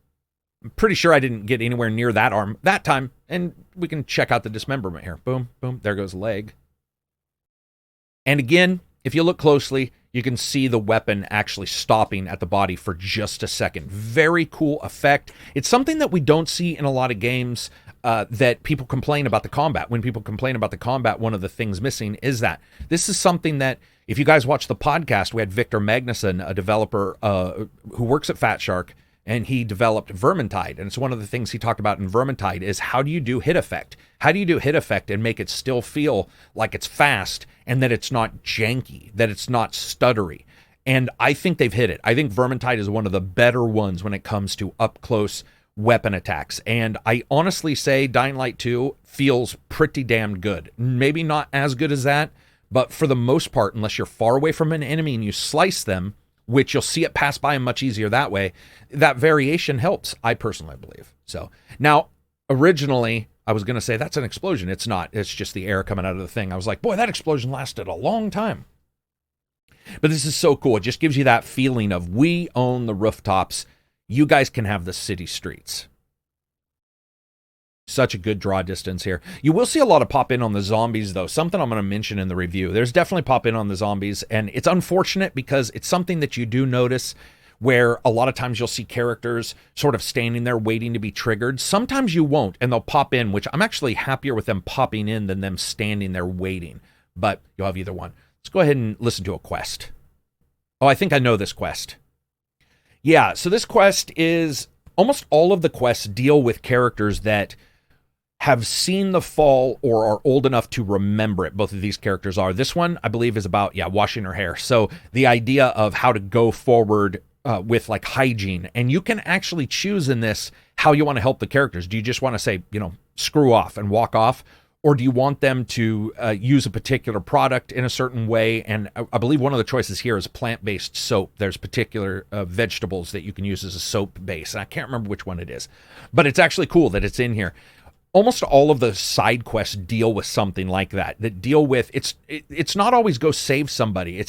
S1: I'm pretty sure I didn't get anywhere near that arm that time. And we can check out the dismemberment here. Boom, boom, there goes the leg. And again, if you look closely, you can see the weapon actually stopping at the body for just a second. Very cool effect. It's something that we don't see in a lot of games that people complain about the combat. When people complain about the combat, one of the things missing is that. This is something that, if you guys watch the podcast, we had Victor Magnuson, a developer who works at Fat Shark, and he developed Vermintide. And it's one of the things he talked about in Vermintide is how do you do hit effect? How do you do hit effect and make it still feel like it's fast and that it's not janky, that it's not stuttery? And I think they've hit it. I think Vermintide is one of the better ones when it comes to up-close weapon attacks. And I honestly say Dying Light 2 feels pretty damn good. Maybe not as good as that, but for the most part, unless you're far away from an enemy and you slice them, which you'll see it pass by them much easier that way, that variation helps, I personally believe. So now, originally, I was going to say that's an explosion. It's not. It's just the air coming out of the thing. I was like, boy, that explosion lasted a long time. But this is so cool. It just gives you that feeling of we own the rooftops. You guys can have the city streets. Such a good draw distance here. You will see a lot of pop in on the zombies, though. Something I'm going to mention in the review. There's definitely pop in on the zombies, and it's unfortunate because it's something that you do notice where a lot of times you'll see characters sort of standing there waiting to be triggered. Sometimes you won't, and they'll pop in, which I'm actually happier with them popping in than them standing there waiting. But you'll have either one. Let's go ahead and listen to a quest. Oh, I think I know this quest. Yeah, so this quest is almost all of the quests deal with characters that have seen the fall or are old enough to remember it. Both of these characters are. This one, I believe, is about, washing her hair. So the idea of how to go forward with like hygiene. And you can actually choose in this how you want to help the characters. Do you just want to say, screw off and walk off? Or do you want them to use a particular product in a certain way? And I believe one of the choices here is plant-based soap. There's particular vegetables that you can use as a soap base. And I can't remember which one it is. But it's actually cool that it's in here. Almost all of the side quests deal with something like that deal with, it's not always go save somebody.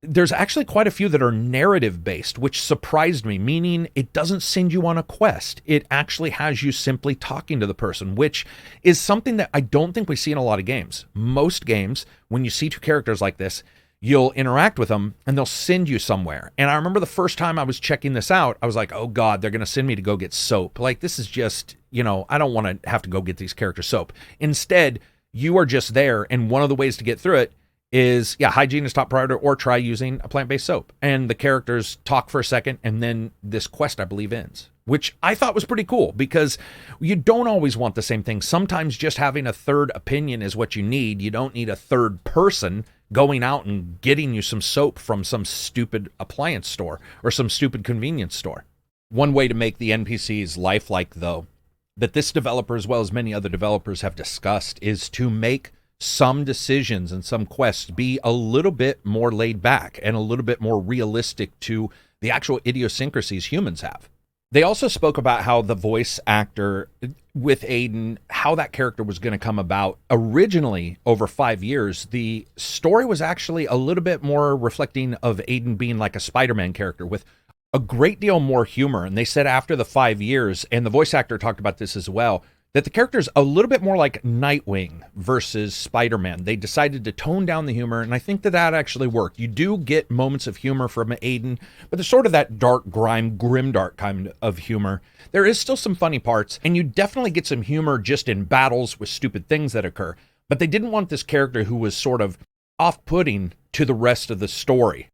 S1: There's actually quite a few that are narrative based, which surprised me, meaning it doesn't send you on a quest. It actually has you simply talking to the person, which is something that I don't think we see in a lot of games. Most games, when you see two characters like this, you'll interact with them and they'll send you somewhere. And I remember the first time I was checking this out, I was like, oh God, they're going to send me to go get soap. Like, this is just, I don't want to have to go get these characters soap. Instead, you are just there. And one of the ways to get through it is, hygiene is top priority, or try using a plant-based soap. And the characters talk for a second, and then this quest, I believe, ends. Which I thought was pretty cool, because you don't always want the same thing. Sometimes just having a third opinion is what you need. You don't need a third person going out and getting you some soap from some stupid appliance store or some stupid convenience store. One way to make the NPCs lifelike, though, that this developer, as well as many other developers have discussed, is to make some decisions and some quests be a little bit more laid back and a little bit more realistic to the actual idiosyncrasies humans have. They also spoke about how the voice actor with Aiden, how that character was going to come about. Originally, over 5 years, the story was actually a little bit more reflecting of Aiden being like a Spider-Man character with a great deal more humor. And they said after the 5 years, and the voice actor talked about this as well, that the character's a little bit more like Nightwing versus Spider-Man. They decided to tone down the humor, and I think that actually worked. You do get moments of humor from Aiden, but there's sort of that dark, grimdark kind of humor. There is still some funny parts, and you definitely get some humor just in battles with stupid things that occur. But they didn't want this character who was sort of off-putting to the rest of the story.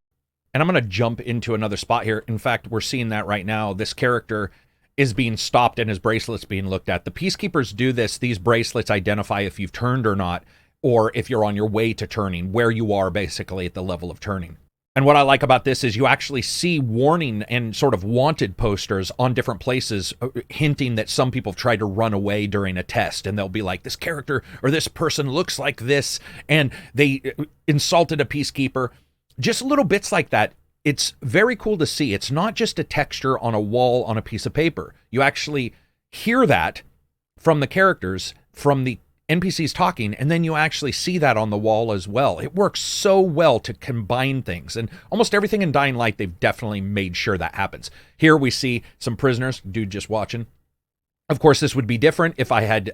S1: And I'm going to jump into another spot here. In fact, we're seeing that right now. This character is being stopped and his bracelet's being looked at. The Peacekeepers do this. These bracelets identify if you've turned or not, or if you're on your way to turning, where you are basically at the level of turning. And what I like about this is you actually see warning and sort of wanted posters on different places, hinting that some people have tried to run away during a test, and they'll be like, this character or this person looks like this, and they insulted a Peacekeeper. Just little bits like that. It's very cool to see. It's not just a texture on a wall on a piece of paper. You actually hear that from the characters, from the NPCs talking, and then you actually see that on the wall as well. It works so well to combine things, and almost everything in Dying Light, they've definitely made sure that happens. Here we see some prisoners, dude just watching. Of course, this would be different if I had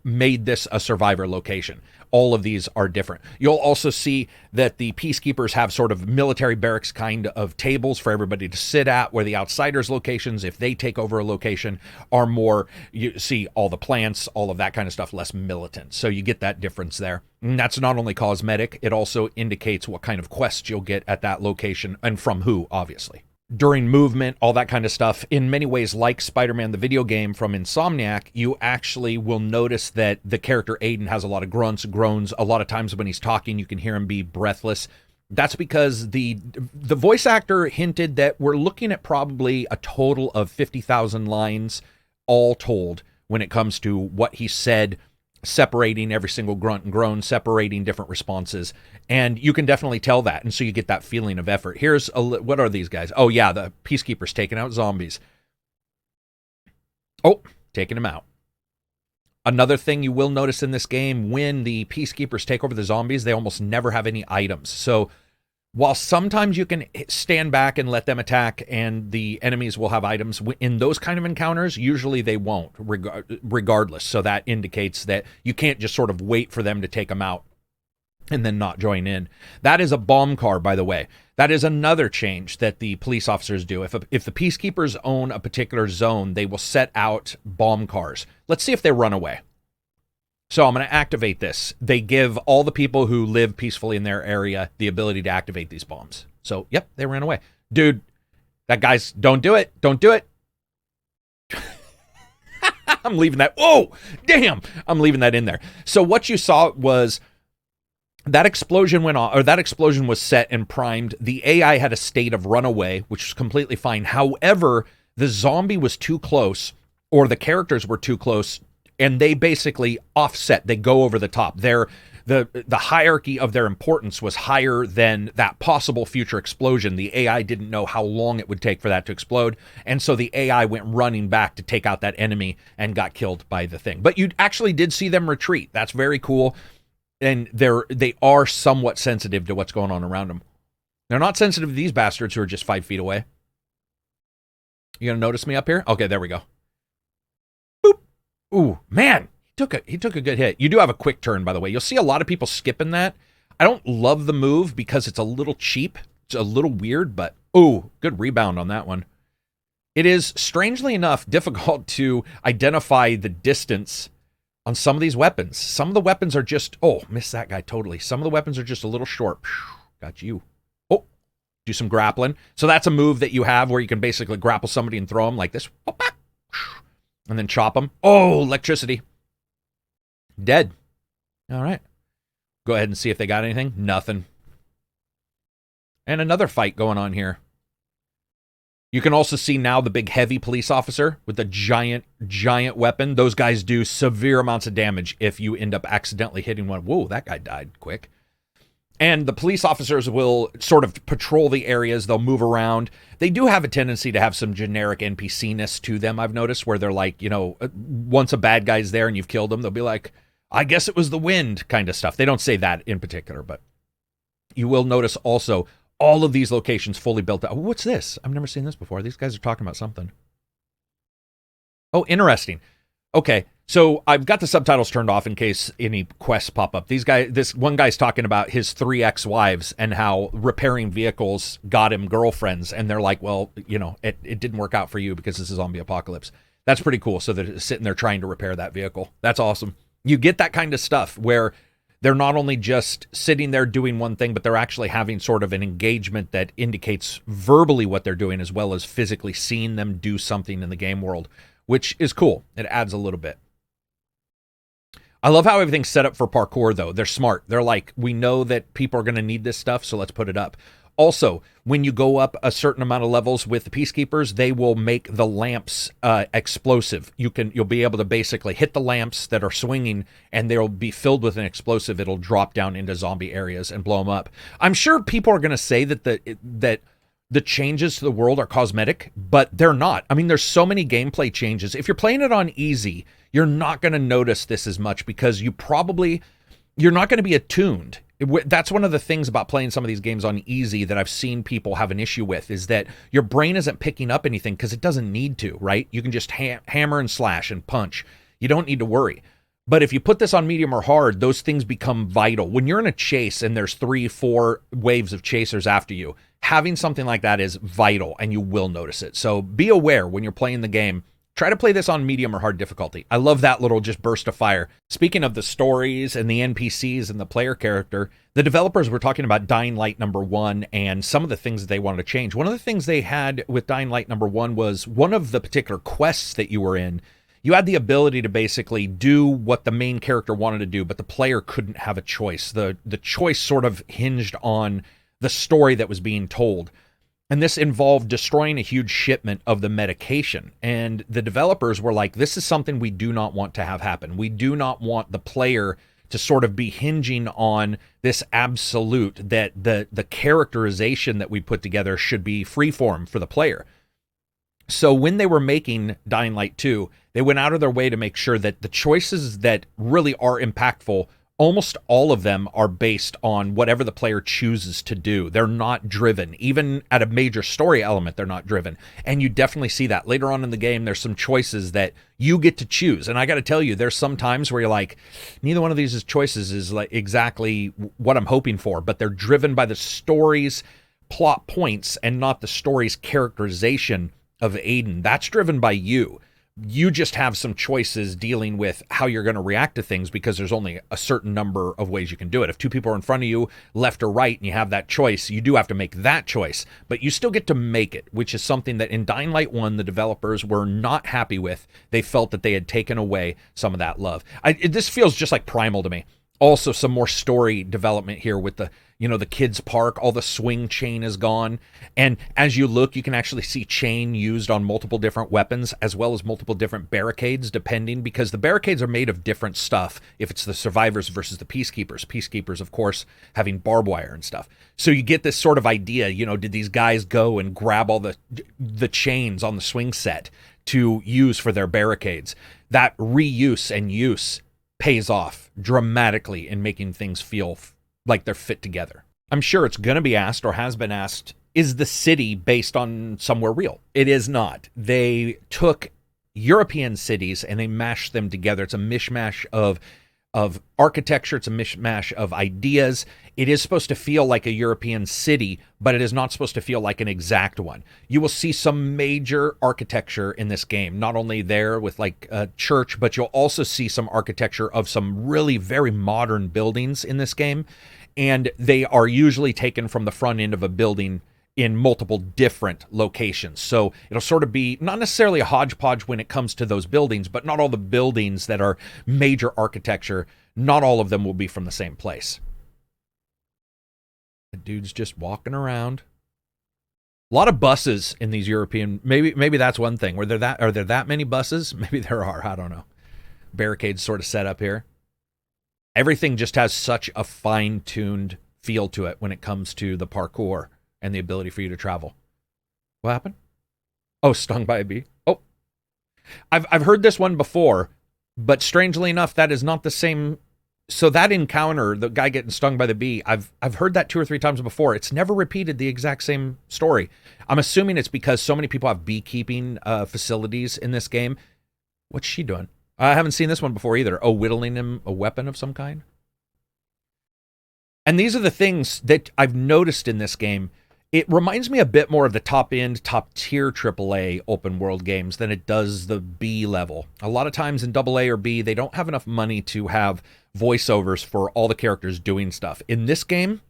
S1: made this a survivor location. All of these are different. You'll also see that the peacekeepers have sort of military barracks kind of tables for everybody to sit at, where the outsiders' locations, if they take over a location, are more, you see all the plants, all of that kind of stuff, less militant. So you get that difference there. And that's not only cosmetic, it also indicates what kind of quests you'll get at that location and from who, obviously. During movement, all that kind of stuff. In many ways, like Spider-Man, the video game from Insomniac, you actually will notice that the character Aiden has a lot of grunts, groans. A lot of times when he's talking, you can hear him be breathless. That's because the voice actor hinted that we're looking at probably a total of 50,000 lines all told when it comes to what he said, separating every single grunt and groan, separating different responses. And you can definitely tell that. And so you get that feeling of effort. Here's what are these guys? Oh, yeah, the peacekeepers taking out zombies. Oh, taking them out. Another thing you will notice in this game, when the peacekeepers take over the zombies, they almost never have any items. So while sometimes you can stand back and let them attack and the enemies will have items, in those kind of encounters, usually they won't, regardless. So that indicates that you can't just sort of wait for them to take them out and then not join in. That is a bomb car, by the way. That is another change that the police officers do. If the peacekeepers own a particular zone, they will set out bomb cars. Let's see if they run away. So I'm going to activate this. They give all the people who live peacefully in their area the ability to activate these bombs. So, yep, they ran away. Dude, that guy's, don't do it. Don't do it. I'm leaving that. Oh, damn. I'm leaving that in there. So what you saw was that explosion went on, or that explosion was set and primed. The AI had a state of runaway, which was completely fine. However, the zombie was too close, or the characters were too close, and they basically offset. They go over the top. The hierarchy of their importance was higher than that possible future explosion. The AI didn't know how long it would take for that to explode, and so the AI went running back to take out that enemy and got killed by the thing. But you actually did see them retreat. That's very cool. And they are somewhat sensitive to what's going on around them. They're not sensitive to these bastards who are just 5 feet away. You gonna notice me up here? Okay, there we go. Boop. Ooh, man, he took a good hit. You do have a quick turn, by the way. You'll see a lot of people skipping that. I don't love the move because it's a little cheap. It's a little weird, but ooh, good rebound on that one. It is, strangely enough, difficult to identify the distance on some of these weapons. Some of the weapons are just, oh, missed that guy totally. Some of the weapons are just a little short. Got you. Oh, do some grappling. So that's a move that you have where you can basically grapple somebody and throw them like this. And then chop them. Oh, electricity. Dead. All right. Go ahead and see if they got anything. Nothing. And another fight going on here. You can also see now the big heavy police officer with the giant weapon. Those guys do severe amounts of damage if you end up accidentally hitting one. Whoa, that guy died quick. And the police officers will sort of patrol the areas. They'll move around. They do have a tendency to have some generic NPC-ness to them, I've noticed, where they're like, you know, once a bad guy's there and you've killed them, they'll be like, I guess it was the wind kind of stuff. They don't say that in particular, but you will notice also all of these locations fully built out. What's this? I've never seen this before. These guys are talking about something. Oh, interesting. Okay, so I've got the subtitles turned off in case any quests pop up. This one guy's talking about his 3 ex-wives and how repairing vehicles got him girlfriends. And they're like, well, you know, it didn't work out for you because this is zombie apocalypse. That's pretty cool. So they're sitting there trying to repair that vehicle. That's awesome. You get that kind of stuff where they're not only just sitting there doing one thing, but they're actually having sort of an engagement that indicates verbally what they're doing as well as physically seeing them do something in the game world, which is cool. It adds a little bit. I love how everything's set up for parkour, though. They're smart. They're like, we know that people are going to need this stuff, so let's put it up. Also, when you go up a certain amount of levels with the peacekeepers, they will make the lamps explosive. You'll be able to basically hit the lamps that are swinging, and they'll be filled with an explosive. It'll drop down into zombie areas and blow them up. I'm sure people are going to say that the changes to the world are cosmetic, but they're not. I mean, there's so many gameplay changes. If you're playing it on easy, you're not going to notice this as much because you're not going to be attuned. That's one of the things about playing some of these games on easy that I've seen people have an issue with, is that your brain isn't picking up anything because it doesn't need to, right? You can just hammer and slash and punch. You don't need to worry. But if you put this on medium or hard, those things become vital. When you're in a chase and there's 3-4 waves of chasers after you, having something like that is vital, and you will notice it. So be aware when you're playing the game. Try to play this on medium or hard difficulty. I love that little just burst of fire. Speaking of the stories and the NPCs and the player character, the developers were talking about Dying Light number 1 and some of the things that they wanted to change. One of the things they had with Dying Light number 1 was one of the particular quests that you were in. You had the ability to basically do what the main character wanted to do, but the player couldn't have a choice. The choice sort of hinged on the story that was being told. And this involved destroying a huge shipment of the medication. And the developers were like, this is something we do not want to have happen. We do not want the player to sort of be hinging on this absolute, that the characterization that we put together should be freeform for the player. So when they were making Dying Light 2, they went out of their way to make sure that the choices that really are impactful, almost all of them are based on whatever the player chooses to do. They're not driven. Even at a major story element, they're not driven. And you definitely see that. Later on in the game, there's some choices that you get to choose. And I got to tell you, there's some times where you're like, neither one of these choices is like exactly what I'm hoping for, but they're driven by the story's plot points and not the story's characterization of Aiden. That's driven by you. You just have some choices dealing with how you're going to react to things because there's only a certain number of ways you can do it. If two people are in front of you, left or right, and you have that choice, you do have to make that choice, but you still get to make it, which is something that in Dying Light 1, the developers were not happy with. They felt that they had taken away some of that love. This feels just like Primal to me. Also, some more story development here with the kids' park. All the swing chain is gone. And as you look, you can actually see chain used on multiple different weapons as well as multiple different barricades, depending, because the barricades are made of different stuff if it's the survivors versus the peacekeepers. Peacekeepers, of course, having barbed wire and stuff. So you get this sort of idea, did these guys go and grab all the chains on the swing set to use for their barricades? That reuse and use pays off dramatically in making things feel like they're fit together. I'm sure it's going to be asked, or has been asked, is the city based on somewhere real? It is not. They took European cities and they mashed them together. It's a mishmash of architecture. It's a mishmash of ideas. It is supposed to feel like a European city, but it is not supposed to feel like an exact one. You will see some major architecture in this game, not only there with like a church, but you'll also see some architecture of some really very modern buildings in this game. And they are usually taken from the front end of a building in multiple different locations. So it'll sort of be not necessarily a hodgepodge when it comes to those buildings, but not all the buildings that are major architecture, not all of them will be from the same place. The dude's just walking around. A lot of buses in these European, maybe that's one thing. Are there that many buses? Maybe there are, I don't know. Barricades sort of set up here. Everything just has such a fine-tuned feel to it when it comes to the parkour and the ability for you to travel. What happened? Oh, stung by a bee. Oh, I've heard this one before, but strangely enough, that is not the same. So that encounter, the guy getting stung by the bee, I've heard that 2 or 3 times before. It's never repeated the exact same story. I'm assuming it's because so many people have beekeeping facilities in this game. What's she doing? I haven't seen this one before either. Oh, whittling him a weapon of some kind. And these are the things that I've noticed in this game. It reminds me a bit more of the top-end, top-tier AAA open-world games than it does the B level. A lot of times in AA or B, they don't have enough money to have voiceovers for all the characters doing stuff. In this game,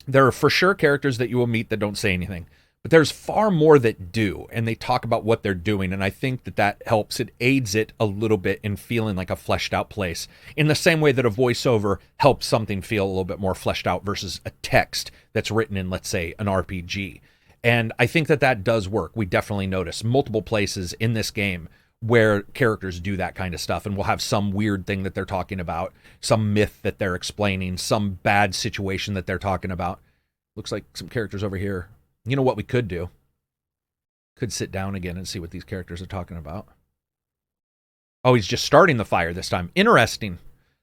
S1: there are for sure characters that you will meet that don't say anything. But there's far more that do, and they talk about what they're doing, and I think that helps. It aids it a little bit in feeling like a fleshed out place, in the same way that a voiceover helps something feel a little bit more fleshed out versus a text that's written in, let's say, an RPG. And I think that does work. We definitely notice multiple places in this game where characters do that kind of stuff, and we'll have some weird thing that they're talking about, some myth that they're explaining, some bad situation that they're talking about. Looks like some characters over here You know what we could do? Could sit down again and see what these characters are talking about. Oh, he's just starting the fire this time. Interesting.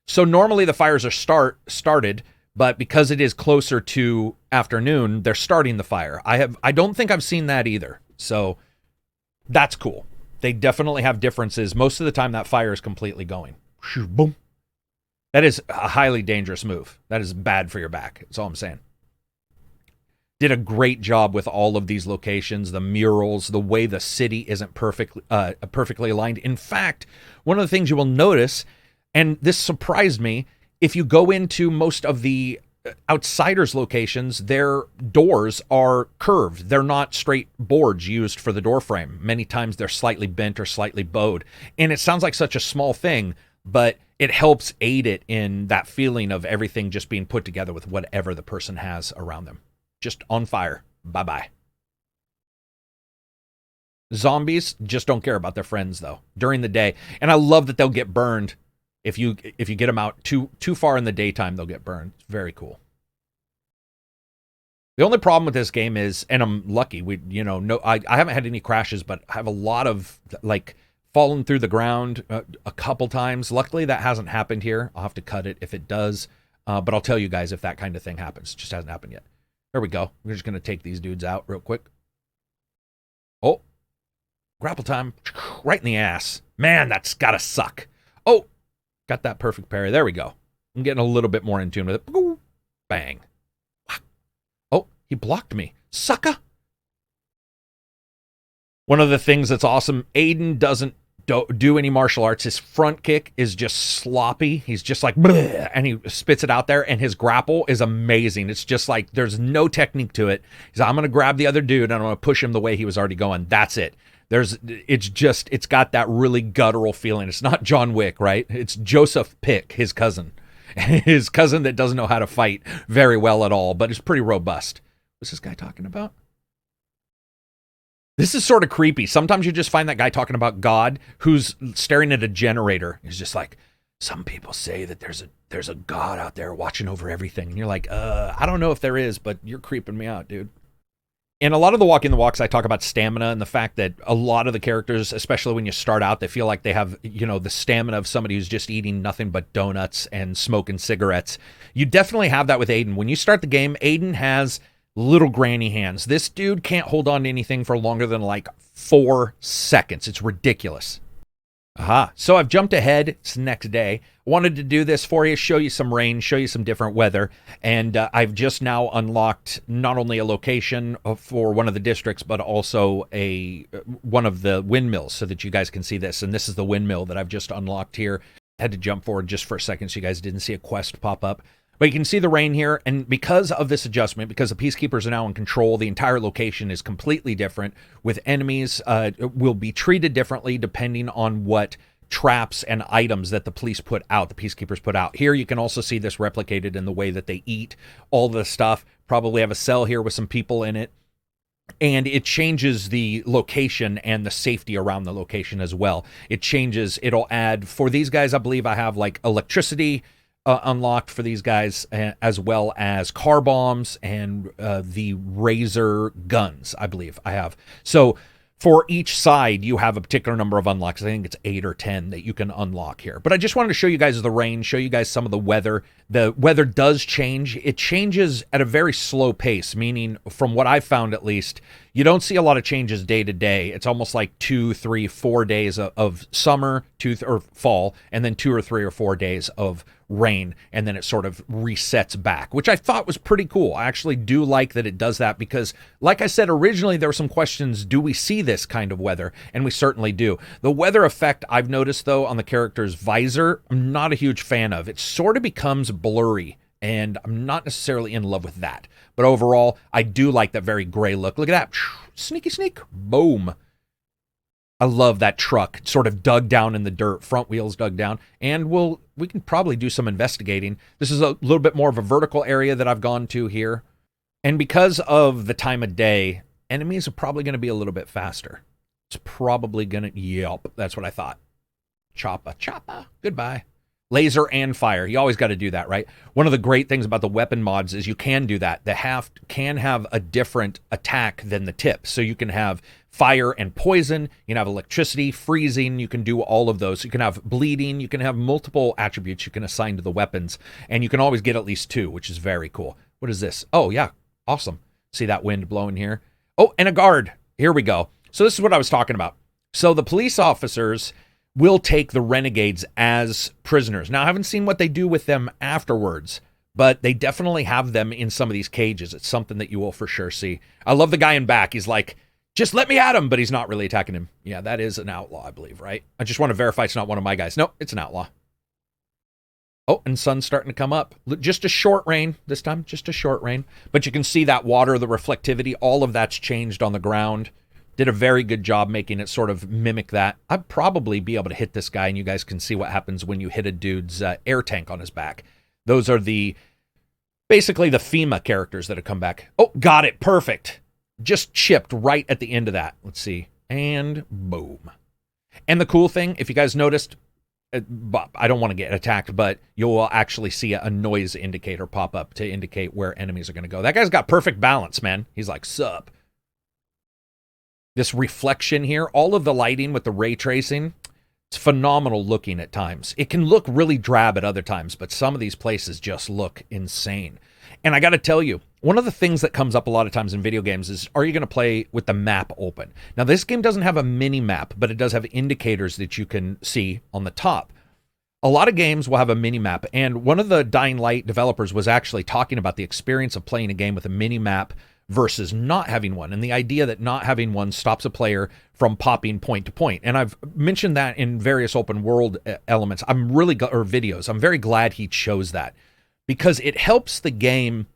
S1: So normally the fires are started, but because it is closer to afternoon, they're starting the fire. I don't think I've seen that either. So that's cool. They definitely have differences. Most of the time that fire is completely going. Boom. That is a highly dangerous move. That is bad for your back. That's all I'm saying. Did a great job with all of these locations, the murals, the way the city isn't perfectly aligned. In fact, one of the things you will notice, and this surprised me, if you go into most of the Outsiders locations, their doors are curved. They're not straight boards used for the door frame. Many times they're slightly bent or slightly bowed. And it sounds like such a small thing, but it helps aid it in that feeling of everything just being put together with whatever the person has around them. Just on fire. Bye-bye. Zombies just don't care about their friends, though, during the day. And I love that they'll get burned. If you get them out too far in the daytime, they'll get burned. It's very cool. The only problem with this game is, and I'm lucky, I haven't had any crashes, but I have a lot of, like, fallen through the ground a couple times. Luckily, that hasn't happened here. I'll have to cut it if it does. But I'll tell you guys if that kind of thing happens. It just hasn't happened yet. There we go. We're just going to take these dudes out real quick. Oh. Grapple time. Right in the ass. Man, that's got to suck. Oh. Got that perfect parry. There we go. I'm getting a little bit more in tune with it. Bang. Oh, he blocked me. Sucker. One of the things that's awesome, Aiden doesn't do any martial arts. His front kick is just sloppy. He's just like, bleh, and he spits it out there, and his grapple is amazing. It's just like there's no technique to it. He's like, I'm going to grab the other dude, and I'm going to push him the way he was already going. That's it. It's got that really guttural feeling. It's not John Wick, right? It's Joseph Pick, his cousin. His cousin that doesn't know how to fight very well at all, but is pretty robust. What's this guy talking about? This is sort of creepy. Sometimes you just find that guy talking about God who's staring at a generator. He's just like, some people say that there's a God out there watching over everything. And you're like, I don't know if there is, but you're creeping me out, dude. In a lot of the Walking the Walks, I talk about stamina and the fact that a lot of the characters, especially when you start out, they feel like they have, the stamina of somebody who's just eating nothing but donuts and smoking cigarettes. You definitely have that with Aiden. When you start the game, Aiden has little granny hands. This dude can't hold on to anything for longer than like 4 seconds. It's ridiculous. Aha. So I've jumped ahead. It's the next day. I wanted to do this for you, show you some rain, show you some different weather. And I've just now unlocked not only a location for one of the districts, but also one of the windmills so that you guys can see this. And this is the windmill that I've just unlocked here. I had to jump forward just for a second so you guys didn't see a quest pop up. But you can see the rain here, and because of this adjustment, because the Peacekeepers are now in control, the entire location is completely different, with enemies will be treated differently depending on what traps and items that the police put out, the Peacekeepers put out. Here you can also see this replicated in the way that they eat all the stuff. Probably have a cell here with some people in it. And it changes the location and the safety around the location as well. It'll add, for these guys, I believe I have like electricity unlocked for these guys, as well as car bombs and the razor guns, I believe I have. So for each side, you have a particular number of unlocks. I think it's 8 or 10 that you can unlock here. But I just wanted to show you guys the rain, show you guys some of the weather. The weather does change. It changes at a very slow pace, meaning from what I've found at least, you don't see a lot of changes day to day. It's almost like 2, 3, 4 days of summer or fall, and then 2 or 3 or 4 days of rain, and then it sort of resets back, which I thought was pretty cool. I actually do like that it does that because, like I said, originally there were some questions, do we see this kind of weather? And we certainly do. The weather effect I've noticed, though, on the character's visor, I'm not a huge fan of. It sort of becomes blurry, and I'm not necessarily in love with that. But overall, I do like that very gray look. Look at that. Sneaky sneak. Boom. I love that truck sort of dug down in the dirt, front wheels dug down, and we can probably do some investigating. This is a little bit more of a vertical area that I've gone to here. And because of the time of day, enemies are probably going to be a little bit faster. It's probably going to, yep, that's what I thought. Choppa, choppa, goodbye. Laser and fire. You always got to do that, right? One of the great things about the weapon mods is you can do that. The haft can have a different attack than the tip. So you can have fire and poison. You can have electricity, freezing. You can do all of those. You can have bleeding. You can have multiple attributes you can assign to the weapons. And you can always get at least 2, which is very cool. What is this? Oh, yeah. Awesome. See that wind blowing here? Oh, and a guard. Here we go. So this is what I was talking about. So the police officers will take the renegades as prisoners. Now, I haven't seen what they do with them afterwards, but they definitely have them in some of these cages. It's something that you will for sure see. I love the guy in back. He's like, just let me at him, but he's not really attacking him. Yeah, that is an outlaw, I believe, right? I just want to verify it's not one of my guys. No, it's an outlaw. Oh, and sun's starting to come up. Just a short rain this time, just a short rain. But you can see that water, the reflectivity, all of that's changed on the ground. Did a very good job making it sort of mimic that. I'd probably be able to hit this guy, and you guys can see what happens when you hit a dude's air tank on his back. Those are basically the FEMA characters that have come back. Oh, got it. Perfect. Just chipped right at the end of that. Let's see. And boom. And the cool thing, if you guys noticed, I don't want to get attacked, but you'll actually see a noise indicator pop up to indicate where enemies are going to go. That guy's got perfect balance, man. He's like, sup. This reflection here, all of the lighting with the ray tracing, it's phenomenal looking at times. It can look really drab at other times, but some of these places just look insane. And I got to tell you, one of the things that comes up a lot of times in video games is, are you going to play with the map open? Now, this game doesn't have a mini map, but it does have indicators that you can see on the top. A lot of games will have a mini map, and one of the Dying Light developers was actually talking about the experience of playing a game with a mini map versus not having one, and the idea that not having one stops a player from popping point to point. And I've mentioned that in various open world elements. Or videos. I'm very glad he chose that because it helps the game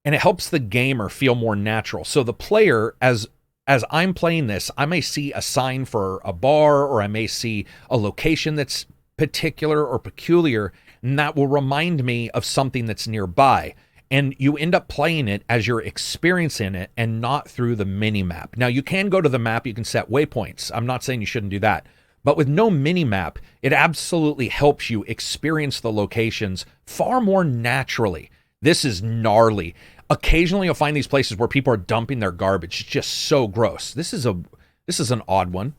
S1: and it helps the gamer feel more natural. So the player, as I'm playing this, I may see a sign for a bar, or I may see a location that's particular or peculiar, and that will remind me of something that's nearby. And you end up playing it as you're experiencing it and not through the mini map. Now, you can go to the map, you can set waypoints. I'm not saying you shouldn't do that. But with no mini map, it absolutely helps you experience the locations far more naturally. This is gnarly. Occasionally, you'll find these places where people are dumping their garbage. It's just so gross. This is an odd one.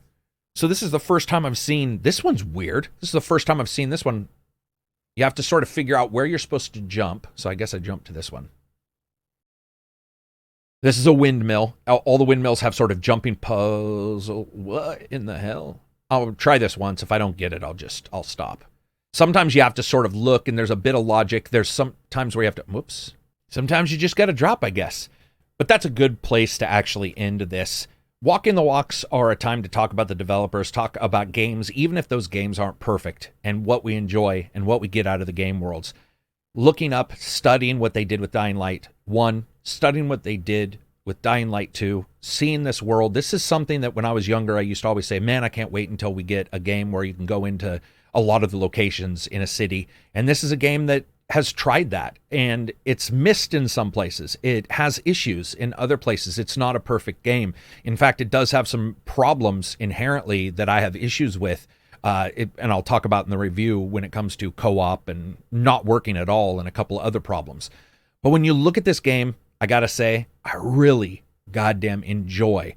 S1: So this is the first time I've seen, this one's weird. This is the first time I've seen this one. You have to sort of figure out where you're supposed to jump. So I guess I jumped to this one. This is a windmill. All the windmills have sort of jumping puzzle. What in the hell? I'll try this once. If I don't get it, I'll stop. Sometimes you have to sort of look, and there's a bit of logic. There's some times where you have to, whoops. Sometimes you just got to drop, I guess. But that's a good place to actually end this. Walking the walks are a time to talk about the developers, talk about games, even if those games aren't perfect, and what we enjoy and what we get out of the game worlds. Looking up, studying what they did with Dying Light 1, studying what they did with Dying Light 2, seeing this world. This is something that when I was younger, I used to always say, man, I can't wait until we get a game where you can go into a lot of the locations in a city. And this is a game that has tried that, and it's missed in some places. It has issues in other places. It's not a perfect game. In fact, it does have some problems inherently that I have issues with, and I'll talk about in the review when it comes to co-op and not working at all and a couple of other problems. But when you look at this game, I gotta say, I really goddamn enjoy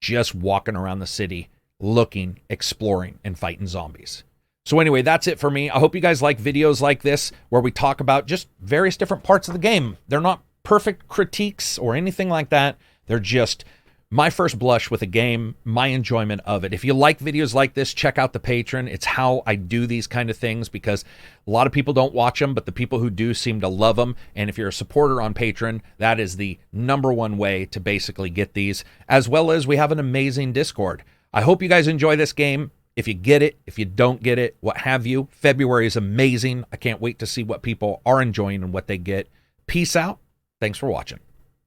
S1: just walking around the city, looking, exploring, and fighting zombies. So anyway, that's it for me. I hope you guys like videos like this where we talk about just various different parts of the game. They're not perfect critiques or anything like that. They're just my first blush with a game, my enjoyment of it. If you like videos like this, check out the Patreon. It's how I do these kind of things because a lot of people don't watch them, but the people who do seem to love them. And if you're a supporter on Patreon, that is the #1 way to basically get these, as well as we have an amazing Discord. I hope you guys enjoy this game. If you get it, if you don't get it, what have you. February is amazing. I can't wait to see what people are enjoying and what they get. Peace out. Thanks for watching.